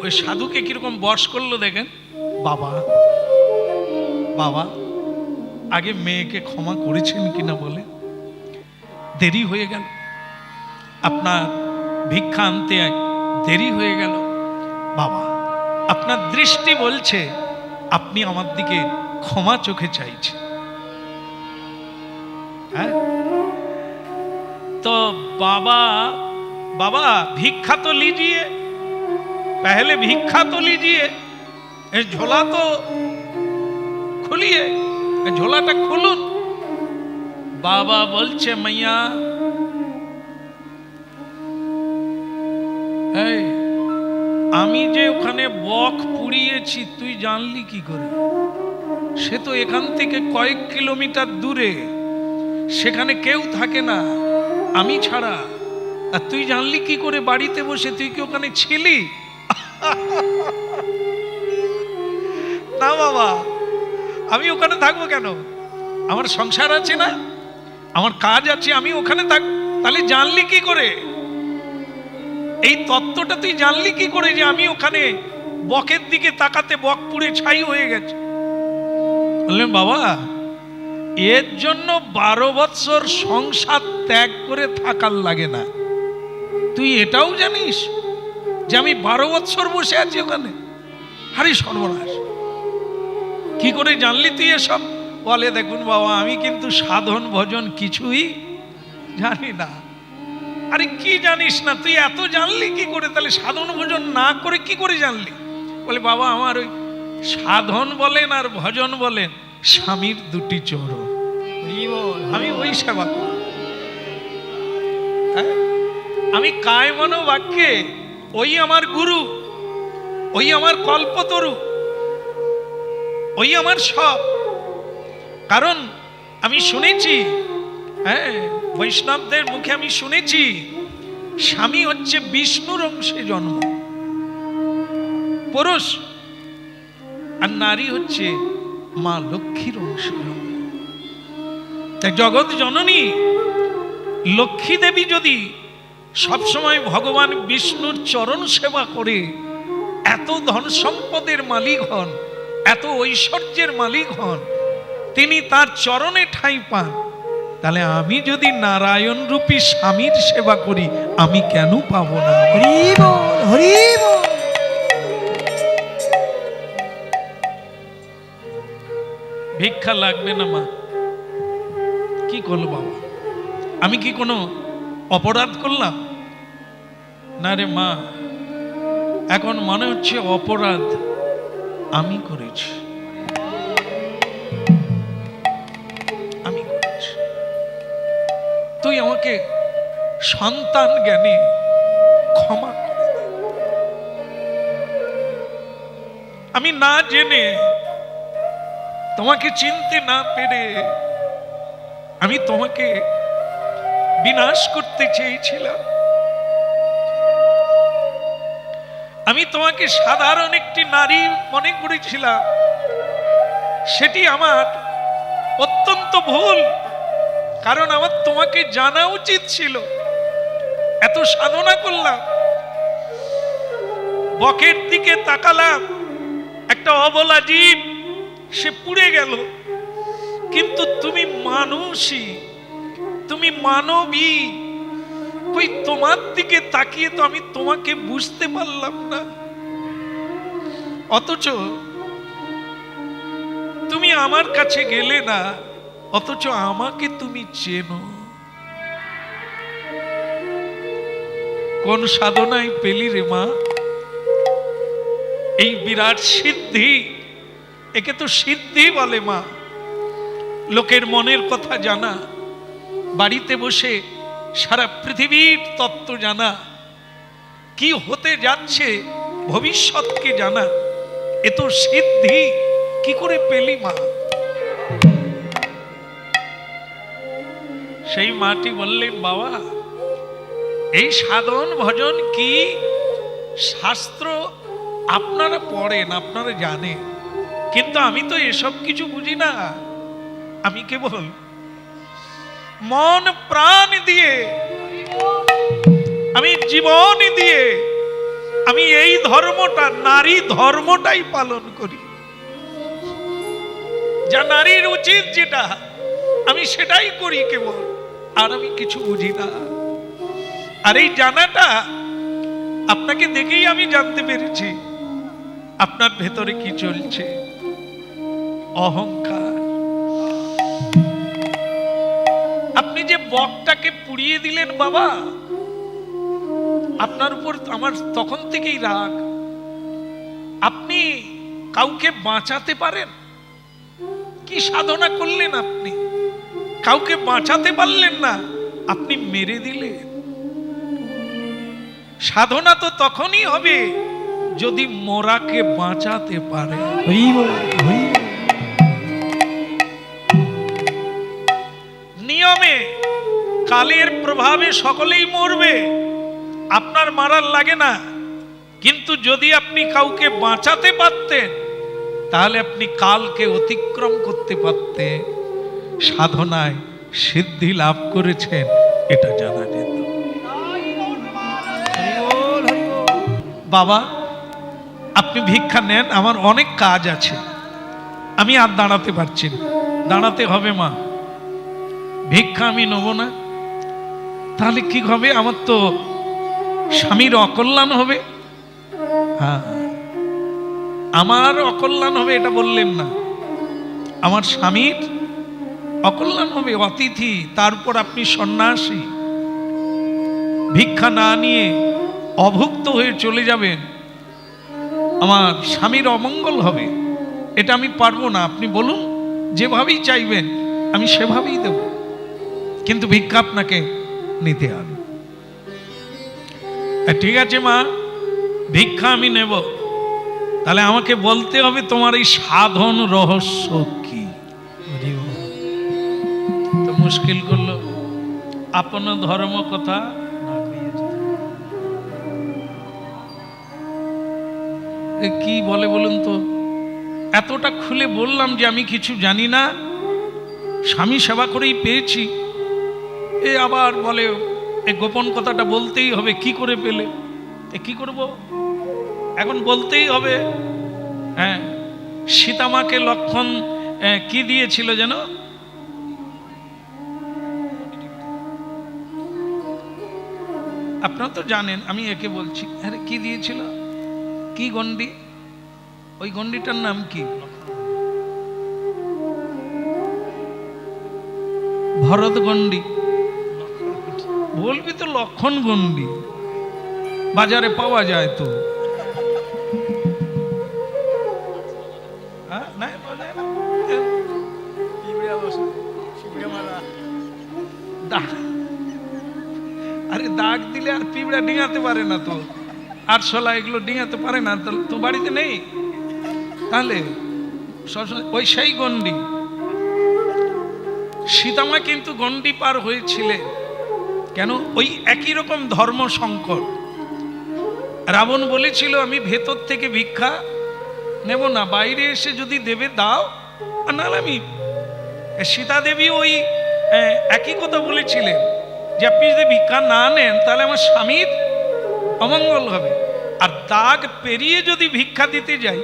ওই সাধুকে কিরকম বশ করলো দেখেন। বাবা বাবা আগে মেয়েকে ক্ষমা করেছেন কিনা বলে, দেরি হয়ে গেল, আপনার ভিক্ষা আনতে দেরি হয়ে গেল। বাবা আপনার দৃষ্টি বলছে আপনি আমার দিকে ক্ষমা চোখে চাইছেন। হ্যাঁ, तो बाबा बाबा भिक्षा तो लीजिए, पहले भिक्षा तो लीजिए, झोला तो खुलिए, झोलाटा खुलुन। बाबा बोलছে मैया আমি যে ওখানে বক পুড়িয়েছি তুই জানলি কি করে? সে তো এখান থেকে কয়েক কিলোমিটার দূরে, সেখানে কেউ থাকে না আমি ছাড়া, আর তুই জানলি কি করে বাড়িতে বসে? তুই কি ওখানে ছিলি? না বাবা, আমি ওখানে থাকবো কেন? আমার সংসার আছে না, আমার কাজ আছে, আমি ওখানে থাক। তাহলে জানলি কি করে এই তত্ত্বটা? তুই জানলি কি করে যে আমি ওখানে বকের দিকে তাকাতে বক পুড়ে ছাই হয়ে গেছে? বললেন বাবা এর জন্য 12 বৎসর সংসার ত্যাগ করে থাকার লাগে না। তুই এটাও জানিস যে আমি 12 বৎসর বসে আছি ওখানে? হারি সর্বনাশ, কি করে জানলি তুই এসব? বলে দেখুন বাবা আমি কিন্তু সাধন ভজন কিছুই জানি না। আরে কি জানিস না? তুই এত জানলি কি করে? তাহলে সাধন ভজন না করে কি করে জানলি? বলে বাবা আমার ওই সাধন বলেন আর ভজন বলেন স্বামীর দুটি চরণ, আমি ওই সেবা করি। আমি কায় মনো বাক্যে ওই আমার গুরু, ওই আমার কল্পতরু, ওই আমার সব। কারণ আমি শুনেছি, হ্যাঁ বৈষ্ণবদের মুখে আমি শুনেছি স্বামী হচ্ছে বিষ্ণুর অংশে জন্ম পুরুষ, আর নারী হচ্ছে মা লক্ষ্মীর অংশে জন্ম। তাই জগৎ জননী লক্ষ্মী দেবী যদি সবসময় ভগবান বিষ্ণুর চরণ সেবা করে এত ধন সম্পদের মালিক হন, এত ঐশ্বর্যের মালিক হন, তিনি তার চরণে ঠাঁই পান, তাহলে আমি যদি নারায়ণ রূপী স্বামীর সেবা করি আমি কেন পাবো না? হরি বল, হরি বল। ভিক্ষা লাগবে না মা। কি করলো বাবা? আমি কি কোনো অপরাধ করলাম? না রে মা, এখন মনে হচ্ছে অপরাধ আমি করেছি, আমি করেছি। তুই আমাকে সন্তান জ্ঞানে ক্ষমা করে দে। আমি না জেনে তোমাকে চিনতে না পেরে আমি তোমাকে বিনাশ করতে চেয়েছিলাম। আমি তোমাকে সাধারণ একটি নারী মনে করেছিলাম, সেটি আমার অত্যন্ত ভুল। কারণ আমার তোমাকে জানা উচিত ছিল। এত সাধনা করলাম, বকের দিকে তাকালাম, একটা অবলা জীব, সে পুড়ে গেল। কিন্তু তুমি মানুষই, তুমি মানবী, কই তোমার দিকে তাকিয়ে তো আমি তোমাকে বুঝতে পারলাম না। অথচ তুমি আমার কাছে গেলে না, অথচ আমাকে তুমি চেনো। কোন সাধনায় পেলি রে মা এই বিরাট সিদ্ধি? একে তো সিদ্ধি বলে মা। লোকের মনের কথা জানা, বাড়িতে বসে সারা পৃথিবীর তত্ত্ব জানা, কি হতে যাচ্ছে ভবিষ্যৎকে জানা, এ তো সিদ্ধি। কি করে পেলি মা? সেই মাটি বললেন বাবা এই সাধন ভজন কি শাস্ত্র আপনারা পড়েন, আপনারা জানেন, কিন্তু আমি তো এসব কিছু বুঝি না। আমি কেবল মন প্রাণ দিয়ে, আমি জীবন দিয়ে আমি এই ধর্মটা, নারী ধর্মটাই পালন করি। যা নারীর উচিত যেটা, আমি সেটাই করি কেবল, আর আমি কিছু বুঝি না। আর এই জানাটা আপনাকে দেখেই আমি জানতে পেরেছি আপনার ভেতরে কি চলছে। অহংকার। আপনি যে বকটাকে পুড়িয়ে দিলেন বাবা, আপনার উপর আমার তখন থেকেই রাগ। আপনি কাউকে বাঁচাতে পারেন? কি সাধনা করলেন আপনি? কাউকে বাঁচাতে পারলেন না, আপনি মেরে দিলেন। সাধনা তো তখনই হবে যদি মোরাকে বাঁচাতে পারে। নিয়মে কালের প্রভাবে সকলেই মরবে, আপনার মারার লাগে না। কিন্তু যদি আপনি কাউকে বাঁচাতে পারতেন, তাহলে আপনি কালকে অতিক্রম করতে পারতেন, সাধনায় সিদ্ধি লাভ করেছেন, এটা জানা যেত। বাবা, আপনি ভিক্ষা নেন, আমার অনেক কাজ আছে, আমি আর দাঁড়াতে পারছি না। দাঁড়াতে হবে মা, ভিক্ষা আমি নেব না। তাহলে কি হবে? আমার তো স্বামীর অকল্যাণ হবে। হ্যাঁ, আমার অকল্যাণ হবে এটা বললেন না, আমার স্বামীর অকল্যাণ হবে। অতিথি, তারপর আপনি সন্ন্যাসী, ভিক্ষা না নিয়ে অভুক্ত হয়ে চলে যাবেন, আমার স্বামীর অমঙ্গল হবে। এটা আমি পারবো না। আপনি বলুন, যেভাবেই চাইবেন আমি সেভাবেই দেব, কিন্তু ভিক্ষা আপনাকে নিতে হবে। ঠিক আছে মা, ভিক্ষা আমি নেব। তাহলে আমাকে বলতে হবে তোমার এই সাধন রহস্য কি। তো মুশকিল করলো, আপন ধর্ম কথা কি বলে বলুন তো? এতটা খুলে বললাম যে আমি কিছু জানি না, স্বামী সেবা করেই পেয়েছি, এ আবার বলে এই গোপন কথাটা বলতেই হবে। কি করে পেলে? কি করব, এখন বলতেই হবে। হ্যাঁ, সীতামাকে লক্ষণ কি দিয়েছিল যেন? আপনারা তো জানেন, আমি একে বলছি। আরে কি দিয়েছিল? কি গন্ডি? ওই গন্ডিটার নাম কি? ভরত গন্ডি। বলবি তো লক্ষণ গন্ডি, বাজারে পাওয়া যায় তো। আরে দাগ দিলে আর পিঁপড়া ডিঙাতে পারে না তো, আরশোলা এগুলো ডিঙাতে পারে না তো, বাড়িতে নেই। তাহলে ওই সেই গন্ডি। সীতামা কিন্তু গন্ডি পার হয়েছিলেন কেন? ওই একই রকম ধর্ম সংকট। রাবণ বলেছিল আমি ভেতর থেকে ভিক্ষা নেব না, বাইরে এসে যদি দেবে দাও, আর নাহলে আমি। সীতা দেবী ওই একই কথা বলেছিলেন যে আপনি যদি ভিক্ষা না নেন তাহলে আমার স্বামীর অমঙ্গল হবে, আর দাগ পেরিয়ে যদি ভিক্ষা দিতে যাই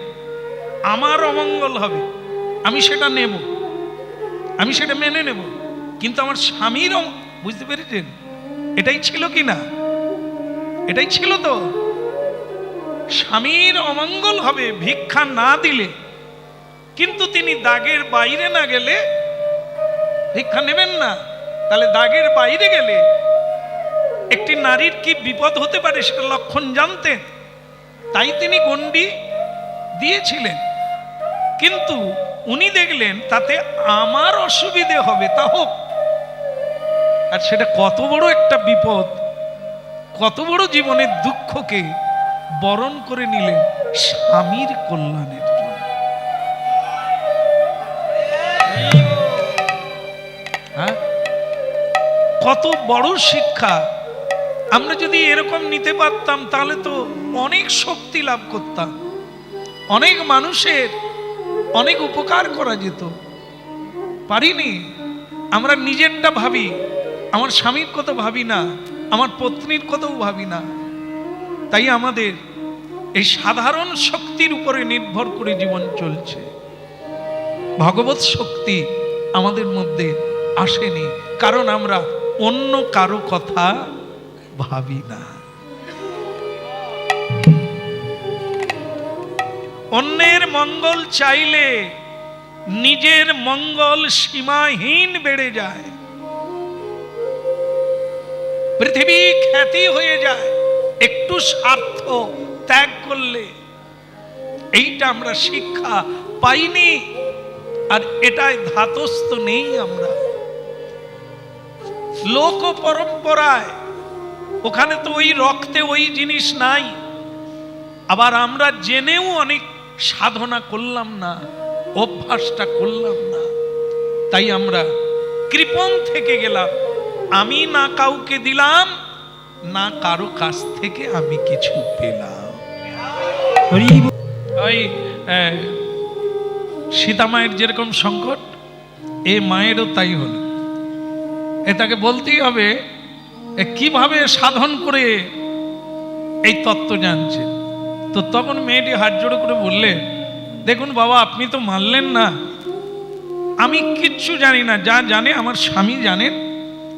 আমার অমঙ্গল হবে। আমি সেটা নেব, আমি সেটা মেনে নেব, কিন্তু আমার স্বামীর, বুঝতে পেরেছেন? এটাই ছিল কি না? এটাই ছিল তো। স্বামীর অমঙ্গল হবে ভিক্ষা না দিলে, কিন্তু তিনি দাগের বাইরে না গেলে ভিক্ষা নেবেন না। তাহলে দাগের বাইরে গেলে একটি নারীর কি বিপদ হতে পারে সেটা লক্ষণ জানতেন, তাই তিনি গন্ডি দিয়েছিলেন। কিন্তু উনি দেখলেন তাতে আমার অসুবিধে হবে, তা হোক। আর সেটা কত বড় একটা বিপদ, কত বড় জীবনের দুঃখকে বরণ করে নিলেন স্বামীর কল্যাণের জন্য। হ্যাঁ, কত বড় শিক্ষা! আমরা যদি এরকম নিতে পারতাম তাহলে তো অনেক শক্তি লাভ করতাম, অনেক মানুষের অনেক উপকার করা যেত। পারিনি। আমরা নিজেরটা ভাবি, আমার স্বামীর কথা ভাবি না, আমার পত্নীর কথাও ভাবি না। তাই আমাদের এই সাধারণ শক্তির উপরে নির্ভর করে জীবন চলছে। ভগবত শক্তি আমাদের মধ্যে আসেনি, কারণ আমরা অন্য কারো কথা ভাবি না। অন্যের মঙ্গল চাইলে নিজের মঙ্গল সীমাহীন বেড়ে যায়, পৃথিবী খ্যাতি হয়ে যায় একটু স্বার্থ ত্যাগ করলে। এইটা আমরা শিক্ষা পাইনি, আর এটাই ধাতস্থ নেই। আমরা লোক পরম্পরায় ওখানে তো ওই রক্তে ওই জিনিস নাই। আবার আমরা জেনেও অনেক সাধনা করলাম না, অভ্যাসটা করলাম না, তাই আমরা কৃপণ থেকে গেলাম। আমি না কাউকে দিলাম, না কারো কাছ থেকে আমি কিছু পেলাম। ওই সীতা মায়ের যেরকম সংকট, এ মায়েরও তাই হলো। এটাকে বলতেই হবে কিভাবে সাধন করে এই তত্ত্ব জানছে। তো তখন মেয়েটি হাত জোড়ো করে বললে, দেখুন বাবা, আপনি তো মানলেন না, আমি কিচ্ছু জানি না, যা জানে আমার স্বামী জানেন,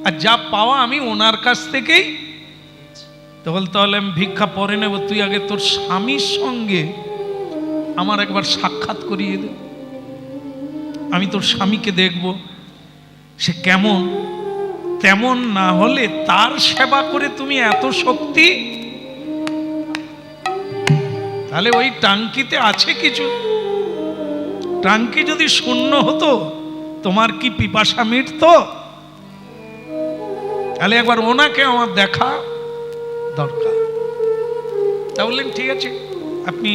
আর যা পাওয়া আমি ওনার কাছ থেকেই। তো বল, তাহলে আমি ভিক্ষা পরে নেব, তুই আগে তোর স্বামীর সঙ্গে আমার একবার সাক্ষাৎ করিয়ে দে, আমি তোর স্বামীকে দেখব সে কেমন। তেমন না হলে তার সেবা করে তুমি এত শক্তি, তাহলে ওই টাঙ্কিতে আছে কিছু। টাঙ্কি যদি শূন্য হতো, তোমার কি পিপাসা মিটতো? তাহলে একবার ওনাকে আমার দেখা দরকার। তা বললেন, ঠিক আছে, আপনি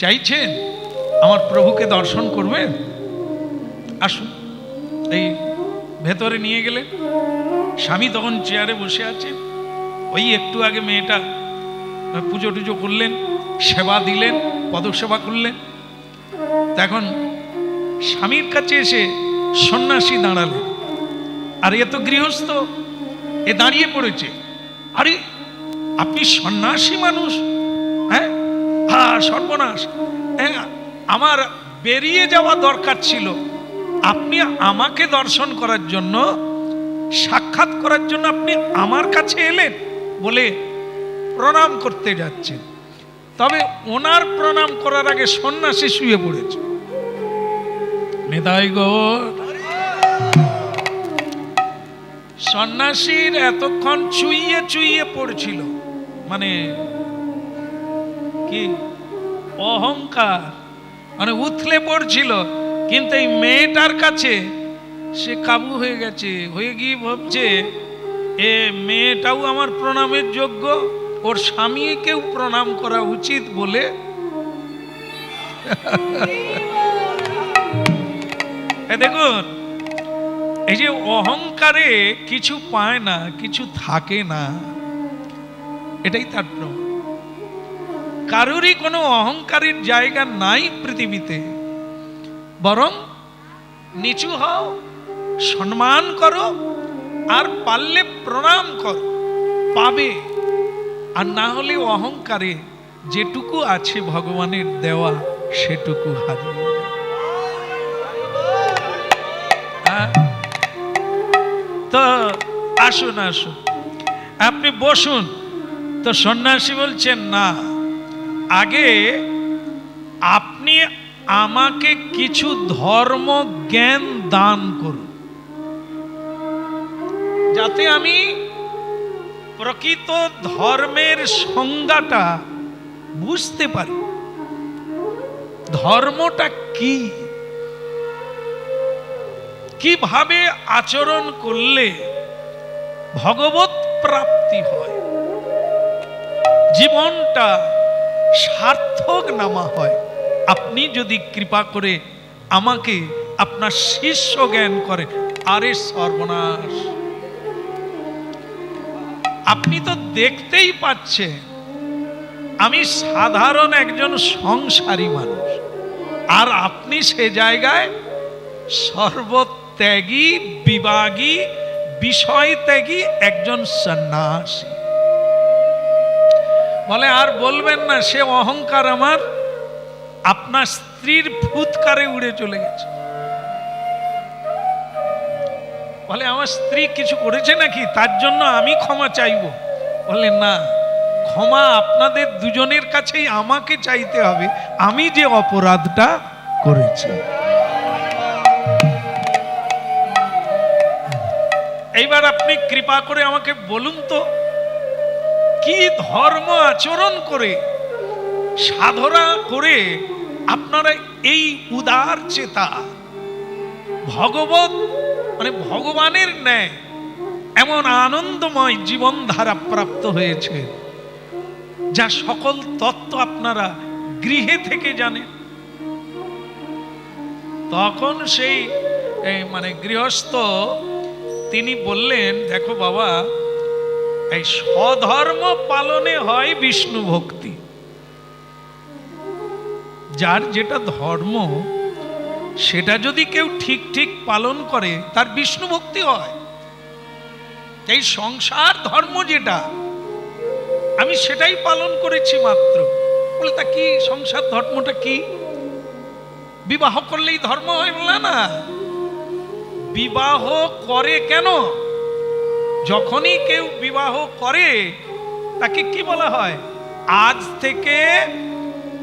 চাইছেন আমার প্রভুকে দর্শন করবেন, আসুন। এই ভেতরে নিয়ে গেলেন। স্বামী তখন চেয়ারে বসে আছে। ওই একটু আগে মেয়েটা পুজো টুজো করলেন, সেবা দিলেন, পদসেবা করলেন। এখন স্বামীর কাছে এসে সন্ন্যাসী দাঁড়ালেন, আর এ তো গৃহস্থ, এ দাঁড়িয়ে পড়েছে। আরে আপনি সন্ন্যাসী মানুষ? হ্যাঁ, সর্বনাশ, হ্যাঁ, আমার বেরিয়ে যাওয়া দরকার ছিল, আপনি আমাকে দর্শন করার জন্য, সাক্ষাৎ করার জন্য আপনি আমার কাছে এলেন বলে প্রণাম করতে যাচ্ছেন। তবে ওনার প্রণাম করার আগে সন্ন্যাসী শুয়ে পড়েছে। নিতাই গৌর। সন্ন্যাসীর এতক্ষণ চুইয়ে চুইয়ে পড়ছিল, মানে কি অহংকার, মানে উথলে পড়ছিল। কিন্তু এই মেয়েটার কাছে সে কাবু হয়ে গেছে, হয়ে গিয়ে ভাবছে এ মেয়েটাও আমার প্রণামের যোগ্য, ওর স্বামীকেও প্রণাম করা উচিত বলে দেখুন, এই যে অহংকারে কিছু পায় না, কিছু থাকে না, এটাই তার প্রমাণ। কারোরই কোনো অহংকারের জায়গা নাই পৃথিবীতে। বরং নিচু হও, সম্মান করো, আর পারলে প্রণাম করো, পাবে। আর না হলে অহংকারে যেটুকু আছে ভগবানের দেওয়া সেটুকু হারিয়ে যাবে। তো আসুন আসুন, আপনি বসুন। তো সন্ন্যাসী বলছেন, না, আগে আপনি আমাকে কিছু ধর্ম জ্ঞান দান করুন, যাতে আমি প্রকৃত ধর্মের সংজ্ঞাটা বুঝতে পারি। ধর্মটা কি, কিভাবে আচরণ করলে ভগবত প্রাপ্তি হয়, জীবনটা সার্থক নামা হয়। আপনি যদি কৃপা করে আমাকে আপনার শিষ্য জ্ঞান করেন। আরে সর্বনাশ, আপনি তো দেখতেই পাচ্ছেন আমি সাধারণ একজন সংসারী মানুষ, আর আপনি সে জায়গায় সর্বত্যাগী, বিভাগী, বিষয় ত্যাগী একজন সন্ন্যাসী। বলে আর বলবেন না, সে অহংকার আমার আপনার স্ত্রীর ফুৎকারে উড়ে চলে গেছে। বলে আমার স্ত্রী কিছু করেছে নাকি, তার জন্য আমি ক্ষমা চাইব? বলে না, ক্ষমা আপনাদের দুজনের কাছেই আমাকে চাইতে হবে, আমি যে অপরাধটা করেছি। এইবার আপনি কৃপা করে আমাকে বলুন তো, কি ধর্ম আচরণ করে, সাধনা করে আপনারা এই উদার চেতা ভগবত মানে ভগবানের ন্যায় এমন আনন্দময় জীবনধারা প্রাপ্ত হয়েছে, যা সকল তত্ত্ব আপনারা গৃহে থেকে জানেন। তখন সেই মানে গৃহস্থ তিনি বললেন, দেখো বাবা, এই স্বধর্ম পালনে হয় বিষ্ণু ভক্তি। যার যেটা ধর্ম সেটা যদি কেউ ঠিক ঠিক পালন করে তার বিষ্ণু ভক্তি হয়। এই সংসার ধর্ম যেটা, আমি সেটাই পালন করেছি মাত্র। বলে তা কি সংসার ধর্মটা কি? বিবাহ করলেই ধর্ম হয়? বলে না, বিবাহ করে কেন? যখনই কেউ বিবাহ করে তাকে কি বলা হয়? আজ থেকে,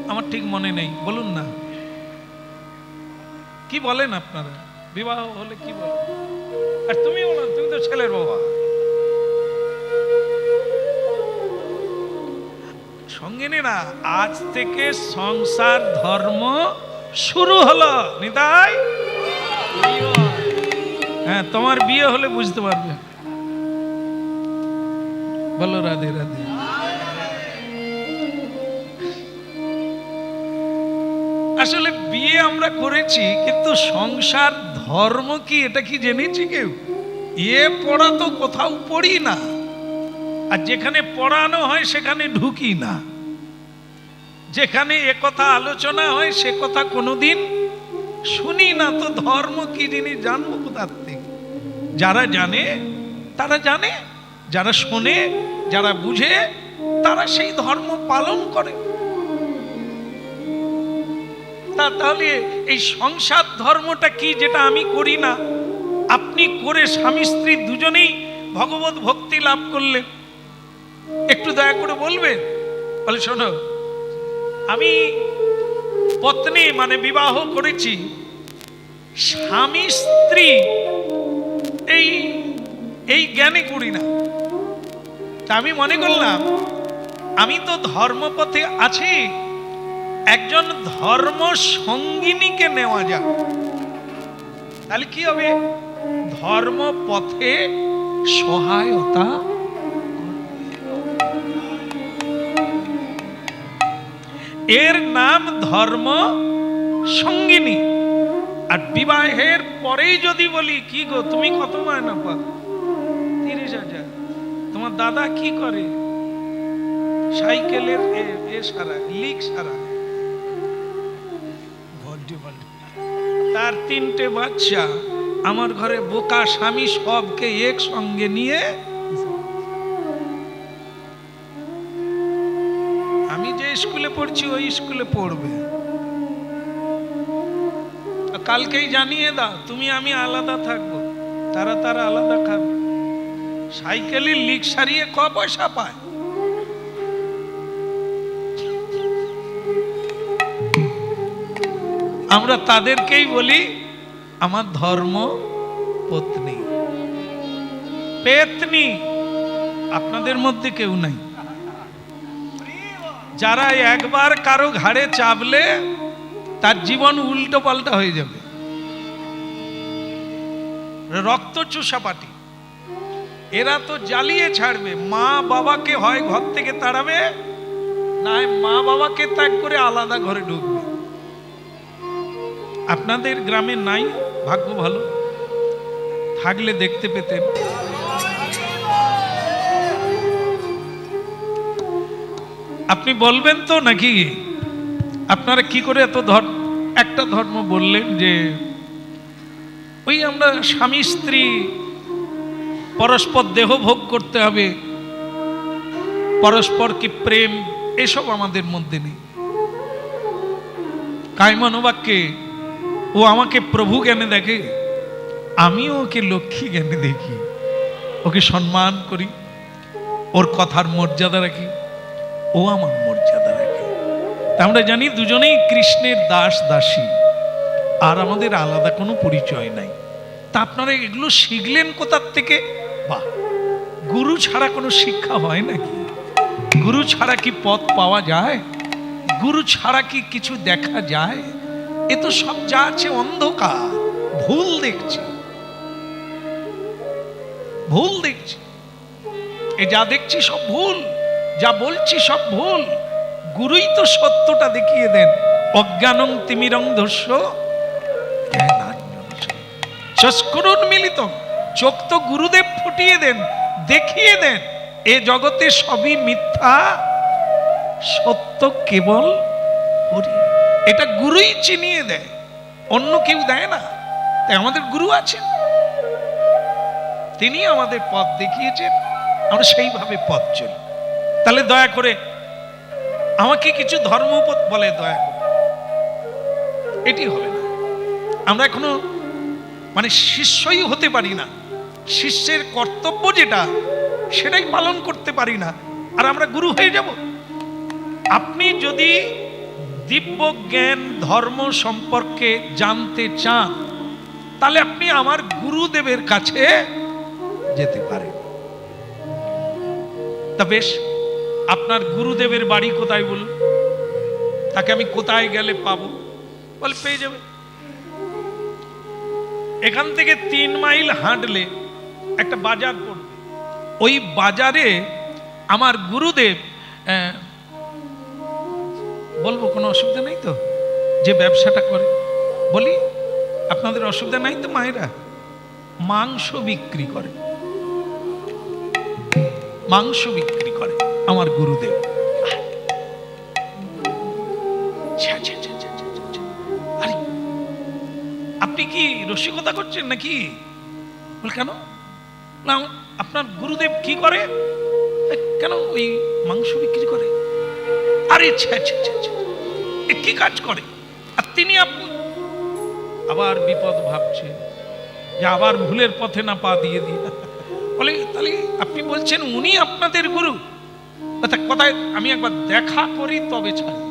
আমার ঠিক মনে নেই, বলুন না, কি বলেন আপনারা? বিবাহ হলে কি বলেন? আর তুমি বলো, তুমি তো ছেলের বাবা। সঙ্গে না, আজ থেকে সংসার ধর্ম শুরু হলো। নিতাই, হ্যাঁ, তোমার বিয়ে হলে বুঝতে পারবে। বলো রাধে রাধে। আসলে বিয়ে আমরা করেছি, কিন্তু সংসার ধর্ম কি এটা কি জেনেছি কেউ? পড়া তো কোথাও পড়ি না, আর যেখানে পড়ানো হয় সেখানে ঢুকি না। যেখানে একথা আলোচনা হয় সে কথা কোনোদিন শুনি না। তো ধর্ম কি জিনিস জানবো কোথা থেকে? যারা জানে তারা জানে, যারা শোনে, যারা বুঝে, তারা সেই ধর্ম পালন করে। তাহলে এই সংসার ধর্মটা কি, যেটা আমি করি না, আপনি করে স্বামী স্ত্রী দুজনেই ভগবত ভক্তি লাভ করলেন? একটু দয়া করে বলবেন। বলে শোনো, আমি পত্নী মানে বিবাহ করেছি, স্বামী স্ত্রী এই জ্ঞানে করি না। তা আমি মনে করলাম আমি তো ধর্মপথে আছি, একজন ধর্ম সঙ্গিনীকে নেওয়া যাক, তাহলে কি হবে? ধর্ম পথে সহায়তা। এর নাম ধর্ম সঙ্গিনী। আর বিবাহের পরেই যদি বলি, কি গো তুমি কত মায়না পাও? 30,000। তোমার দাদা কি করে? সাইকেলের সারা লিক সারা, তার 3টে বাচ্চা, আমার ঘরে বোকা স্বামী, সবকে একসঙ্গে নিয়ে আমি যে স্কুলে পড়ছি ওই স্কুলে পড়বে। কালকেই জানিয়ে দাও তুমি আমি আলাদা থাকবো, তারা আলাদা খাবে। সাইকেলের লিক সারিয়ে ক পয়সা পায়? আমরা তাদেরকেই বলি আমার ধর্ম পত্নী। পেতনি আপনাদের মধ্যে কেউ নাই। যারা একবার কারো ঘাড়ে চাপলে তার জীবন উল্টো পাল্টা হয়ে যাবে। রক্ত চুষা পাটি, এরা তো জ্বালিয়ে ছাড়বে। মা বাবাকে হয় ঘর থেকে তাড়াবে, না মা বাবাকে ত্যাগ করে আলাদা ঘরে ঢুকবে। আপনাদের গ্রামে নাই? ভাগ্য ভালো, থাকলে দেখতে পেতেন। আপনি বলবেন তো নাকি আপনারা কি করে এত একটা ধর্ম বললেন যে ওই আমরা স্বামী স্ত্রী পরস্পর দেহ ভোগ করতে হবে, পরস্পর কি প্রেম, এসব আমাদের মধ্যে নেই। কায়মনোবাক্যে ও আমাকে প্রভু জ্ঞানে দেখে, আমিও ওকে লক্ষ্মী জ্ঞানে দেখি, ওকে সম্মান করি, ওর কথার মর্যাদা রাখি, ও আমার মর্যাদা রাখে। তা আমরা জানি দুজনেই কৃষ্ণের দাস দাসী, আর আমাদের আলাদা কোনো পরিচয় নাই। তা আপনারা এগুলো শিখলেন কোথার থেকে? বাহ, গুরু ছাড়া কোনো শিক্ষা হয় নাকি? গুরু ছাড়া কি পথ পাওয়া যায়? গুরু ছাড়া কি কিছু দেখা যায়? এ তো সব যা আছে অন্ধকার, ভুল দেখছি, ভুল দেখছি। এ যা দেখছি সব ভুল, যা বলছি সব ভুল। গুরুই তো সত্যটা দেখিয়ে দেন। অজ্ঞানং তিমিরং ধস্য চক্ষুরুন্মীলিত, চোখ তো গুরুদেব ফুটিয়ে দেন, দেখিয়ে দেন এ জগতে সবই মিথ্যা, সত্য কেবল হরি। এটা গুরুই চিনিয়ে দেয়, অন্য কেউ দেয় না। তাই আমাদের গুরু আছেন, তিনি আমাদের পথ দেখিয়েছেন, আমরা সেইভাবে পথ চলি। তাহলে দয়া করে আমাকে কিছু ধর্ম বলে, দয়া করে এটি হবে না। আমরা এখনো মানে শিষ্যই হতে পারি না, শিষ্যের কর্তব্য যেটা সেটাই পালন করতে পারি না, আর আমরা গুরু হয়ে যাব। আপনি যদি দিব্য জ্ঞান ধর্ম সম্পর্কে জানতে চান, তাহলে আপনি আমার গুরুদেবের কাছে যেতে পারেন। তা বেশ, আপনার গুরুদেবের বাড়ি কোথায় বলুন, তাকে আমি কোথায় গেলে পাবো? বলে পেয়ে যাবে। এখান থেকে 3 মাইল হাঁটলে একটা বাজার পড়বে, ওই বাজারে আমার গুরুদেব, বলবো কোনো অসুবিধা নেই তো, যে ব্যবসাটা করে, বলি আপনাদের অসুবিধা নাই তো? মায়েরা মাংস বিক্রি করে, মাংস বিক্রি করে আমার গুরুদেব। আরে আপনি কি রসিকতা করছেন নাকি? বল কেন? না, আপনার গুরুদেব কি করে? কেন ওই মাংস বিক্রি করে? আরে কি কাজ করে? আর তিনি আবার বিপদ ভাবছে যে আবার ভুলের পথে না পা দিয়ে দিয়ে। বলে তাহলে আপনি বলছেন উনি আপনাদের গুরু? কোথায় আমি একবার দেখা করি তবে ছাড়ি।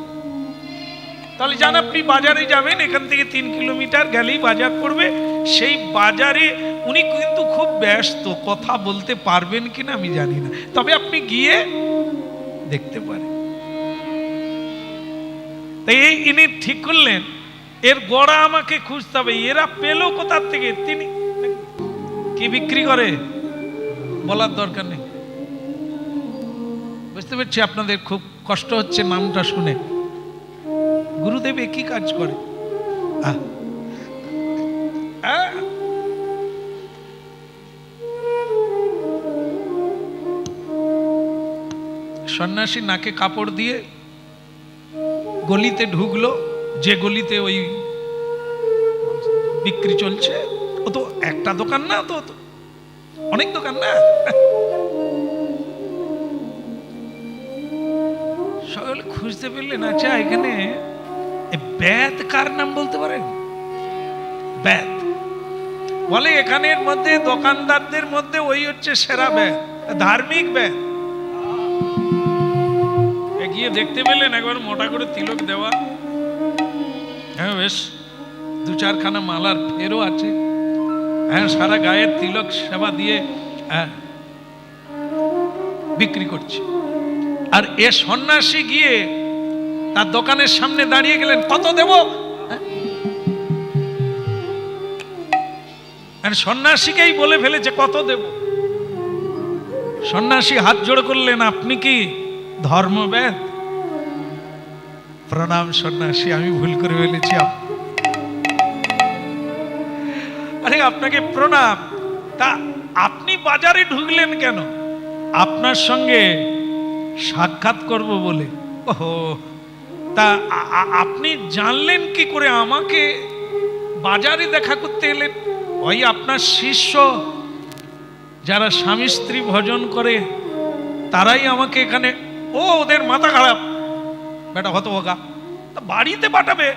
তাহলে যান, আপনি বাজারে যাবেন, এখান থেকে 3 কিলোমিটার গেলেই বাজার পড়বে। সেই বাজারে উনি কিন্তু খুব ব্যস্ত, কথা বলতে পারবেন কিনা আমি জানি না, তবে আপনি গিয়ে দেখতে পারেন। তাই ইনি ঠিক করলেন এর গোড়া আমাকে খুঁজতে হবে। এরা পেল কোথার থেকে? তিনি কি বিক্রি করে বলার দরকার নেই, বুঝতে পারছি আপনাদের খুব কষ্ট হচ্ছে নামটা শুনে। গুরুদেব কি কাজ করে? সন্ন্যাসী নাকে কাপড় দিয়ে গলিতে ঢুকলো, যে গলিতে ওই বিক্রি চলছে। ও তো একটা দোকান না, তো অনেক দোকান না। সকলে খুঁজতে পেরলেন, আচ্ছা এখানে বেদ কার নাম বলতে পারেন? বেদ বলে এখানের মধ্যে দোকানদারদের মধ্যে ওই হচ্ছে সেরা বেদ, ধার্মিক বেদ। গিয়ে দেখতে পেলেন একবার মোটা করে তিলক দেওয়া, হ্যাঁ বেশ 2-4 খানা মালার ফেরও আছে, হ্যাঁ সারা গায়ের তিলক সেবা দিয়ে বিক্রি করছে। আর এ সন্ন্যাসী গিয়ে তার দোকানের সামনে দাঁড়িয়ে গেলেন, কত দেব? সন্ন্যাসীকেই বলে ফেলেছে কত দেব। সন্ন্যাসী হাত জোড় করলেন, আপনি কি ধর্মবেদ? প্রণাম সন্ন্যাসী, আমি ভুল করে ফেলেছি। আরে আপনাকে প্রণাম। তা আপনি বাজারে ঢুকলেন কেন? আপনার সঙ্গে সাক্ষাৎ করব বলে। ওহো, তা আপনি জানলেন কি করে আমাকে বাজারে দেখা করতে এলেন? ওই আপনার শিষ্য যারা স্বামী স্ত্রী ভজন করে তারাই আমাকে এখানে ওদের মাথা খারাপ, বেটা হতভাগা, তা বাড়িতে পাঠাবে।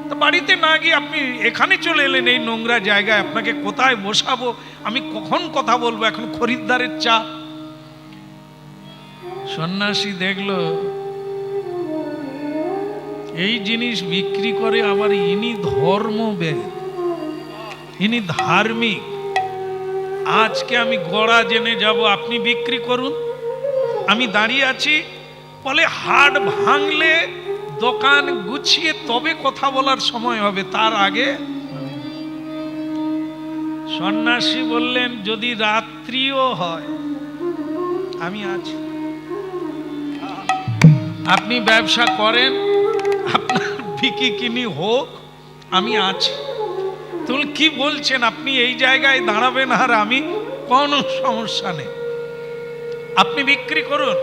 তা বাড়িতে না গিয়ে আপনি এখানে চলে এলেন এই নোংরা জায়গায়, আপনাকে কোথায় বসাবো, আমি কখন কথা বলবো, এখন খরিদ্দারের চাপ। সন্ন্যাসী দেখলো এই জিনিস বিক্রি করে আবার ইনি ধর্মবেদ, ইনি ধার্মিক, আজকে আমি গড়া জেনে যাব, আপনি বিক্রি করুন, আমি দাঁড়িয়ে আছি। বলে হাট ভাঙলে দোকান গুছিয়ে তবে কথা বলার সময় হবে, তার আগে। সন্ন্যাসী বললেন যদি রাত্রিও হয় আমি আছি, আপনি ব্যবসা করেন, আপনার বিকি কিনি হোক, আমি আছি। তুমি কি বলছেন, আপনি এই জায়গায় দাঁড়াবেন আর আমি, কোনো সমস্যা নেই, আপনি বিক্রি করুন,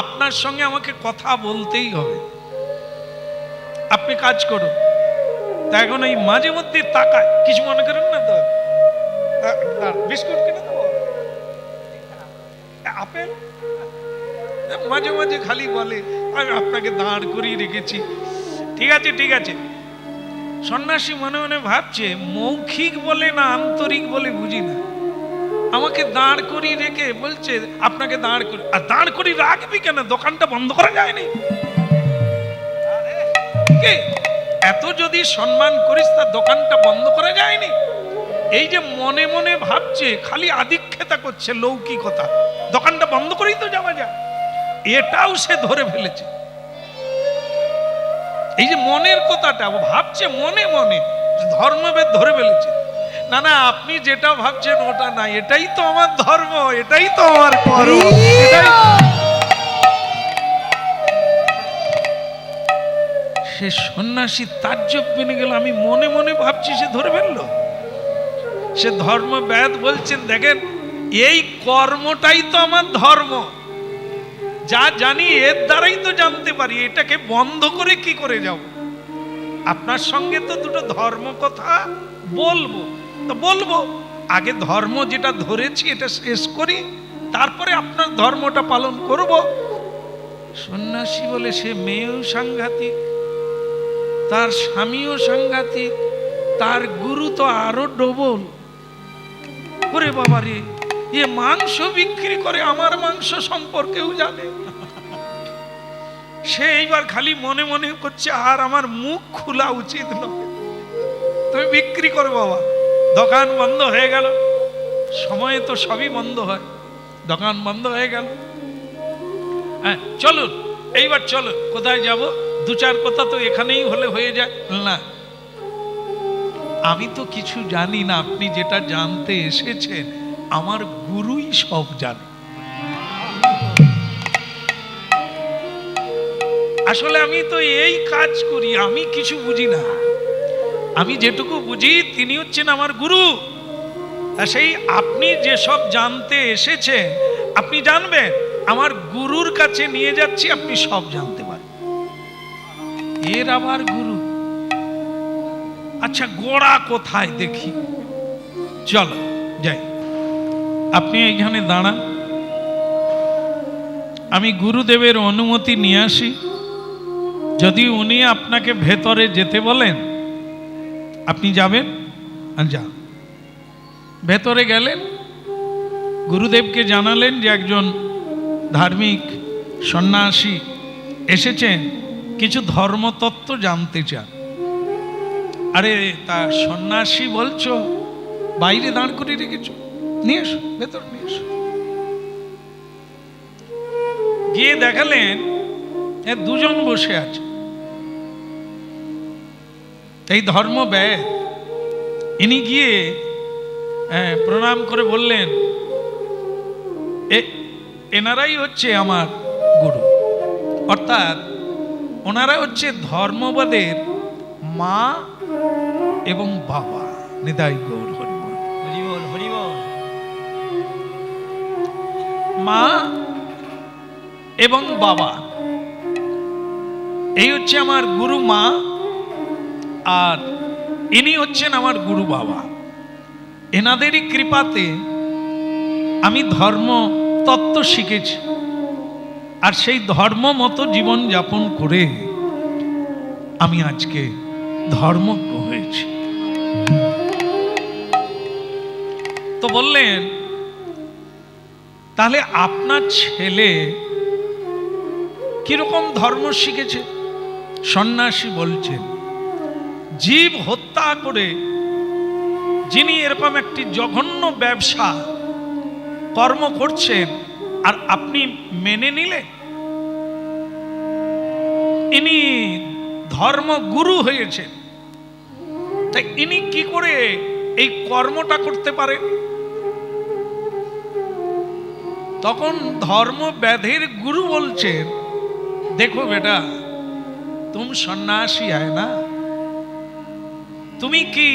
আপনার সঙ্গে আমাকে কথা বলতেই হবে, আপনি কাজ করুন। তা এখন এই মাঝে মধ্যে তাকায়, কিছু মনে করেন না তো, বিস্কুট কিনে দেবো, আপেল, মাঝে মাঝে খালি বলে আমি আপনাকে দাঁড় করিয়ে রেখেছি, ঠিক আছে ঠিক আছে। সন্ন্যাসী মনে মনে ভাবছে মৌখিক বলে না আন্তরিক বলে বুঝি না, আমাকে দাঁড় করিয়ে রেখে বলছে আপনাকে দাঁড় করি, আর দাঁড় করিয়ে রাখবি কেন, দোকানটা বন্ধ করা যায়নি? এত যদি সম্মান করিস তার দোকানটা বন্ধ করা যায়নি? এই যে মনে মনে ভাবছে, খালি আদিক্ষেতা করছে, লৌকিকতা, দোকানটা বন্ধ করেই তো যাওয়া যায়, এটাও সে ধরে ফেলেছে। এই যে মনের কথাটা ভাবছে মনে মনে, ধর্মভেদ ধরে ফেলেছে। না না, আপনি যেটা ভাবছেন ওটা না, এটাই তো আমার ধর্ম, এটাই তো আমার কর্ম। সে সন্ন্যাসী তাজ্জব বেনে গেল, আমি মনে মনে ভাবছি, সে ধরে ফেললো। সে ধর্মবেদ বলছেন দেখেন এই কর্মটাই তো আমার ধর্ম, যা জানি এর দ্বারাই তো জানতে পারি, এটাকে বন্ধ করে কি করে যাব? আপনার সঙ্গে তো দুটো ধর্ম কথা বলবো, তো বলবো, আগে ধর্ম যেটা ধরেছি এটা শেষ করি, তারপরে আপনার ধর্মটা পালন করব। সন্ন্যাসী বলে সে মেয়েও সাংঘাতিক, তার স্বামীও সাংঘাতিক, তার গুরু তো আরো ডবল। ওরে বাবা রে, এ মাংস বিক্রি করে, আমার মাংস সম্পর্কেও জানে। সে এইবার খালি মনে মনে করছে আর আমার মুখ খোলা উচিত নয়, তুমি বিক্রি করো বাবা। দোকান বন্ধ হয়ে গেল, সময়ে তো সবই বন্ধ হয়, দোকান বন্ধ হয়ে গেল। হ্যাঁ চলুন, এইবার চলো, কোথায় যাব? দু চার কথা তো এখানেই হলে হয়ে যায় না। আমি তো কিছু জানি না, আপনি যেটা জানতে এসেছেন আমার গুরুই সব জানে। আসলে আমি তো এই কাজ করি, আমি কিছু বুঝি না, আমি যেটুকু বুঝি তিনি হচ্ছেন আমার গুরু। সেই আপনি যেসব জানতে এসেছেন আপনি জানবেন, আমার গুরুর কাছে নিয়ে যাচ্ছি, আপনি সব জানতে পারেন। এর আবার গুরু, আচ্ছা গোড়া কোথায় দেখি, চলো যাই। আপনি এইখানে দাঁড়ান, আমি গুরুদেবের অনুমতি নিয়ে আসি। যদি উনি আপনাকে ভেতরে যেতে বলেন আপনি যাবেন, আর যান। ভেতরে গেলেন, গুরুদেবকে জানালেন যে একজন ধার্মিক সন্ন্যাসী এসেছেন, কিছু ধর্মতত্ত্ব জানতে চান। আরে তা সন্ন্যাসী বলছো, বাইরে দাঁড় করে রেখেছো, নিয়ে এসো, ভেতর নিয়ে এসো। গিয়ে দেখালেন দুজন বসে আছে। এই ধর্মবেদ, ইনি গিয়ে প্রণাম করে বললেন এনারাই হচ্ছে আমার গুরু, অর্থাৎ ওনারা হচ্ছে ধর্মবাদের মা এবং বাবা। নিতাই গৌর হরিবল, হরিবল, হরিবল। মা এবং বাবা, এই হচ্ছে আমার গুরু মা, আর ইনি হচ্ছেন আমার গুরু বাবা। এনাদেরই কৃপাতে আমি ধর্ম তত্ত্ব শিখেছি। আর সেই ধর্ম মতো জীবন যাপন করে আমি আজকে ধর্মজ্ঞ হয়েছি। তো বললেন, তাহলে আপনার ছেলে কিরকম ধর্ম শিখেছে? সন্ন্যাসী বলছেন, জীব হত্যা করে যিনি এরকম একটি জঘন্য ব্যবসা কর্ম করছেন আর আপনি মেনে নিলেন, ইনি ধর্মগুরু হয়েছেন, তাই ইনি কি করে এই কর্মটা করতে পারেন? তখন ধর্ম ব্যাধির গুরু বলছেন, দেখো বেটা, तुम सन्यासी है ना, তুমি কি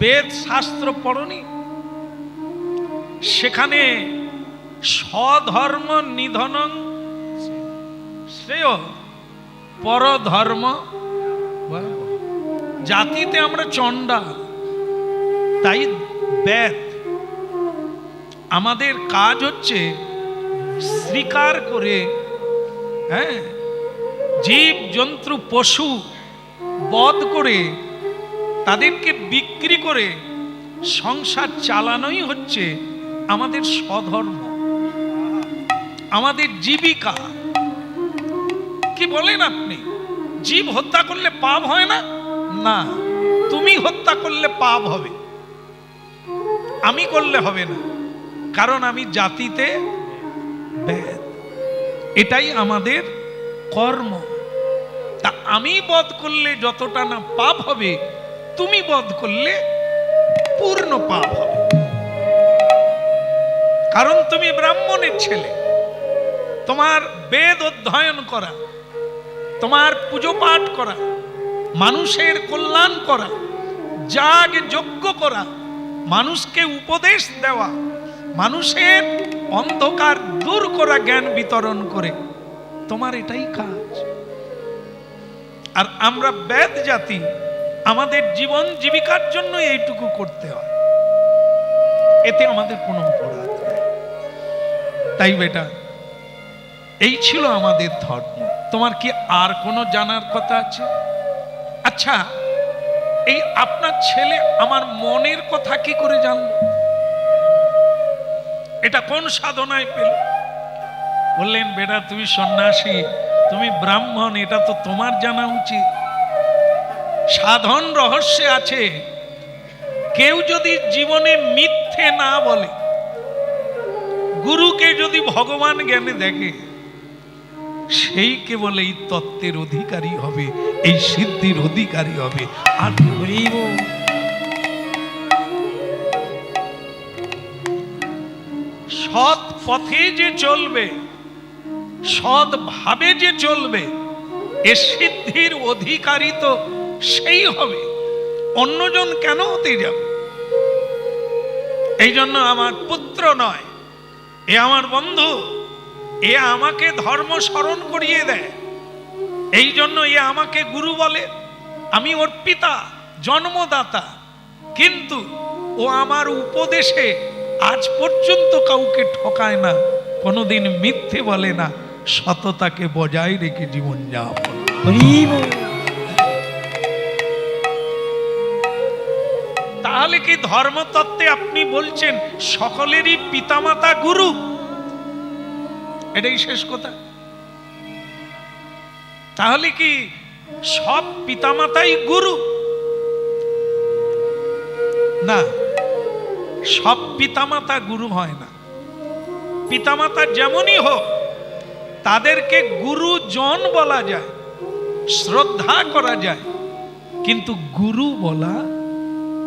বেদ শাস্ত্র পড়নি? সেখানে স্বধর্ম নিধনং শ্রেয় পরধর্ম। জাতিতে আমরা চণ্ডাল, তাই বেদ আমাদের কাজ হচ্ছে স্বীকার করে, হ্যাঁ, জীব জন্তু পশু বধ করে তাদেরকে বিক্রি করে সংসার চালানোই হচ্ছে আমাদের স্বধর্ম, আমাদের জীবিকা। কি বলেন আপনি? জীব হত্যা করলে পাপ হয় না? না, তুমি হত্যা করলে পাপ হবে, আমি করলে হবে না, কারণ আমি জাতিতে বেদ, এটাই আমাদের কর্ম। তা আমি বধ করলে যতটা না পাপ হবে, তুমি বধ করলে পূর্ণ পাপ হবে, কারণ তুমি ব্রাহ্মণের ছেলে। তোমার বেদ অধ্যয়ন করা, তোমার পুজো পাঠ করা, মানুষের কল্যাণ করা, যাগ যজ্ঞ করা, মানুষকে উপদেশ দেওয়া, মানুষের অন্ধকার দূর করা, জ্ঞান বিতরণ করে, তোমার এটাই কাজ। আর আমরা বেদ জাতি, আমাদের জীবন জীবিকার জন্য এইটুকু করতে হয়, এতে আমাদের কোনো অপরাধ নেই। তাই বেটা, এই ছিল আমাদের ধর্ম। তোমার কি আর কোনো জানার কথা আছে? আচ্ছা, এই আপনার ছেলে আমার মনের কথা কি করে জানলো? এটা কোন সাধনায় পেল? বললেন, বেটা তুমি সন্ন্যাসী, তুমি ব্রাহ্মণ, এটা তো তোমার জানা উচিত। সাধন রহস্যে আছে, কেউ যদি জীবনে মিথ্যে না বলে, গুরুকে যদি ভগবান জ্ঞানে দেখে, সেই কেবল এই তত্ত্বের অধিকারী হবে, এই সিদ্ধির অধিকারী হবে। আর সৎ পথে যে চলবে, সৎ ভাবে যে চলবে, এ সিদ্ধির অধিকারী তো সেই হবে, অন্যজন কেন হতে যাবে? এই জন্য আমার পুত্র নয়, এ আমার বন্ধু, এ আমাকে ধর্ম স্মরণ করিয়ে দেয়, এই জন্য এ আমাকে গুরু বলে। আমি ওর পিতা, জন্মদাতা, কিন্তু ও আমার উপদেশে আজ পর্যন্ত কাউকে ঠকায় না, কোনোদিন মিথ্যে বলে না, সততাকে বজায় রেখে জীবন যাপন। তাহলে কি ধর্মতত্ত্বে আপনি বলছেন সকলেরই পিতামাতা গুরু? এটাই শেষ কথা। তাহলে কি সব পিতামাতাই গুরু? না, সব পিতামাতা গুরু হয় না। পিতামাতা যেমনই হোক, তাদেরকে গুরুজন বলা যায়, শ্রদ্ধা করা যায়, কিন্তু গুরু বলা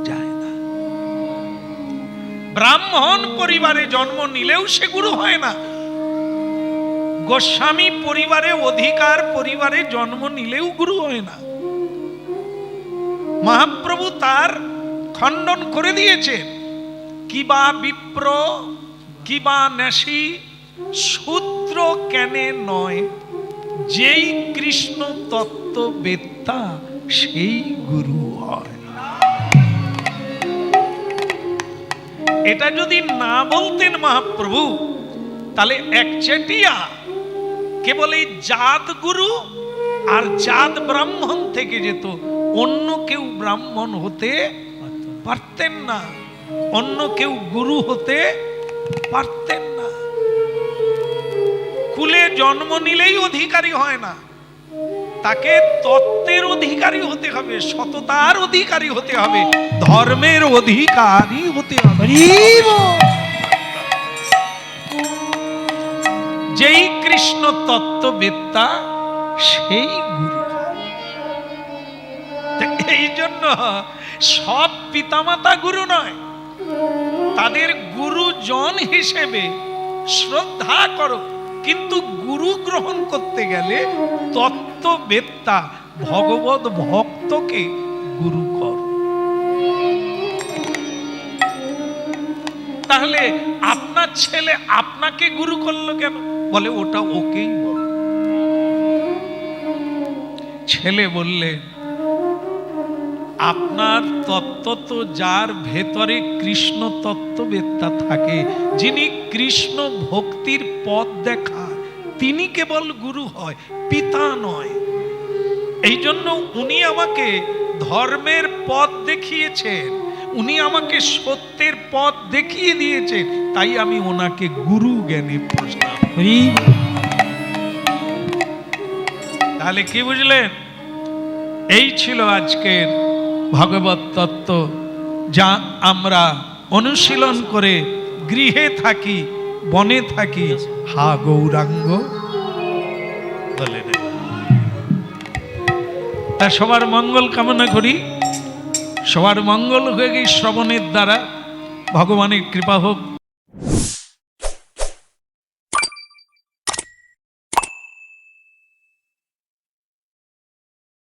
যায় না। ব্রাহ্মণ পরিবারে জন্ম নিলেও সে গুরু হয় না, গোস্বামী পরিবারে, অধিকার পরিবারে জন্ম নিলেও গুরু হয় না। মহাপ্রভু তার খণ্ডন করে দিয়েছে, কিবা বিপ্র কিবা ন্যাসী শূদ্র কেনে নয়, যেই কৃষ্ণ তত্ত্ব বেত্তা সেই গুরু হয়। এটা যদি না বলতেন মহাপ্রভু, তাহলে একচেটিয়া কেবল এই জাত গুরু আর জাত ব্রাহ্মণ থেকে যেত, অন্য কেউ ব্রাহ্মণ হতে পারতেন না, অন্য কেউ গুরু হতে পারতেন না। কুলে জন্ম নিলেই অধিকারী হয় না, তাকে তত্ত্বের অধিকারী হতে হবে, সততার অধিকারী হতে হবে, ধর্মের অধিকারী হতে হবে। যেই কৃষ্ণ তত্ত্ববেত্তা সেই গুরু। এই জন্য সব পিতামাতা গুরু নয়, তাদের গুরুজন হিসেবে শ্রদ্ধা করো, কিন্তু গুরু গ্রহণ করতে গেলে তত্ত্ববেত্তা ভগবত ভক্তকে গুরু কর। তাহলে আপনার ছেলে আপনাকে গুরু করলো কেন? বলে ওটা ওকেই বল। ছেলে বললে আপনার তত্ত্ব তো যার ভেতরে কৃষ্ণ তত্ত্ববেত্তা থাকে, যিনি কৃষ্ণ ভক্তির পথ দেখায়, তিনি কেবল গুরু হয়, পিতা নয়। এই জন্য উনি আমাকে ধর্মের পথ দেখিয়েছেন, উনি আমাকে সত্যের পথ দেখিয়ে দিয়েছেন, তাই আমি ওনাকে গুরু জ্ঞানে প্রণাম করি। তাহলে কি বুঝলেন? এই ছিল আজকের ভগবত তত্ত্ব, যা আমরা অনুশীলন করে গৃহে থাকি, বনে থাকি, হা গৌরাঙ্গ বলে না। তা সবার মঙ্গল কামনা করি, সবার মঙ্গল হয়ে গিয়ে শ্রবণের দ্বারা ভগবানের কৃপা হোক।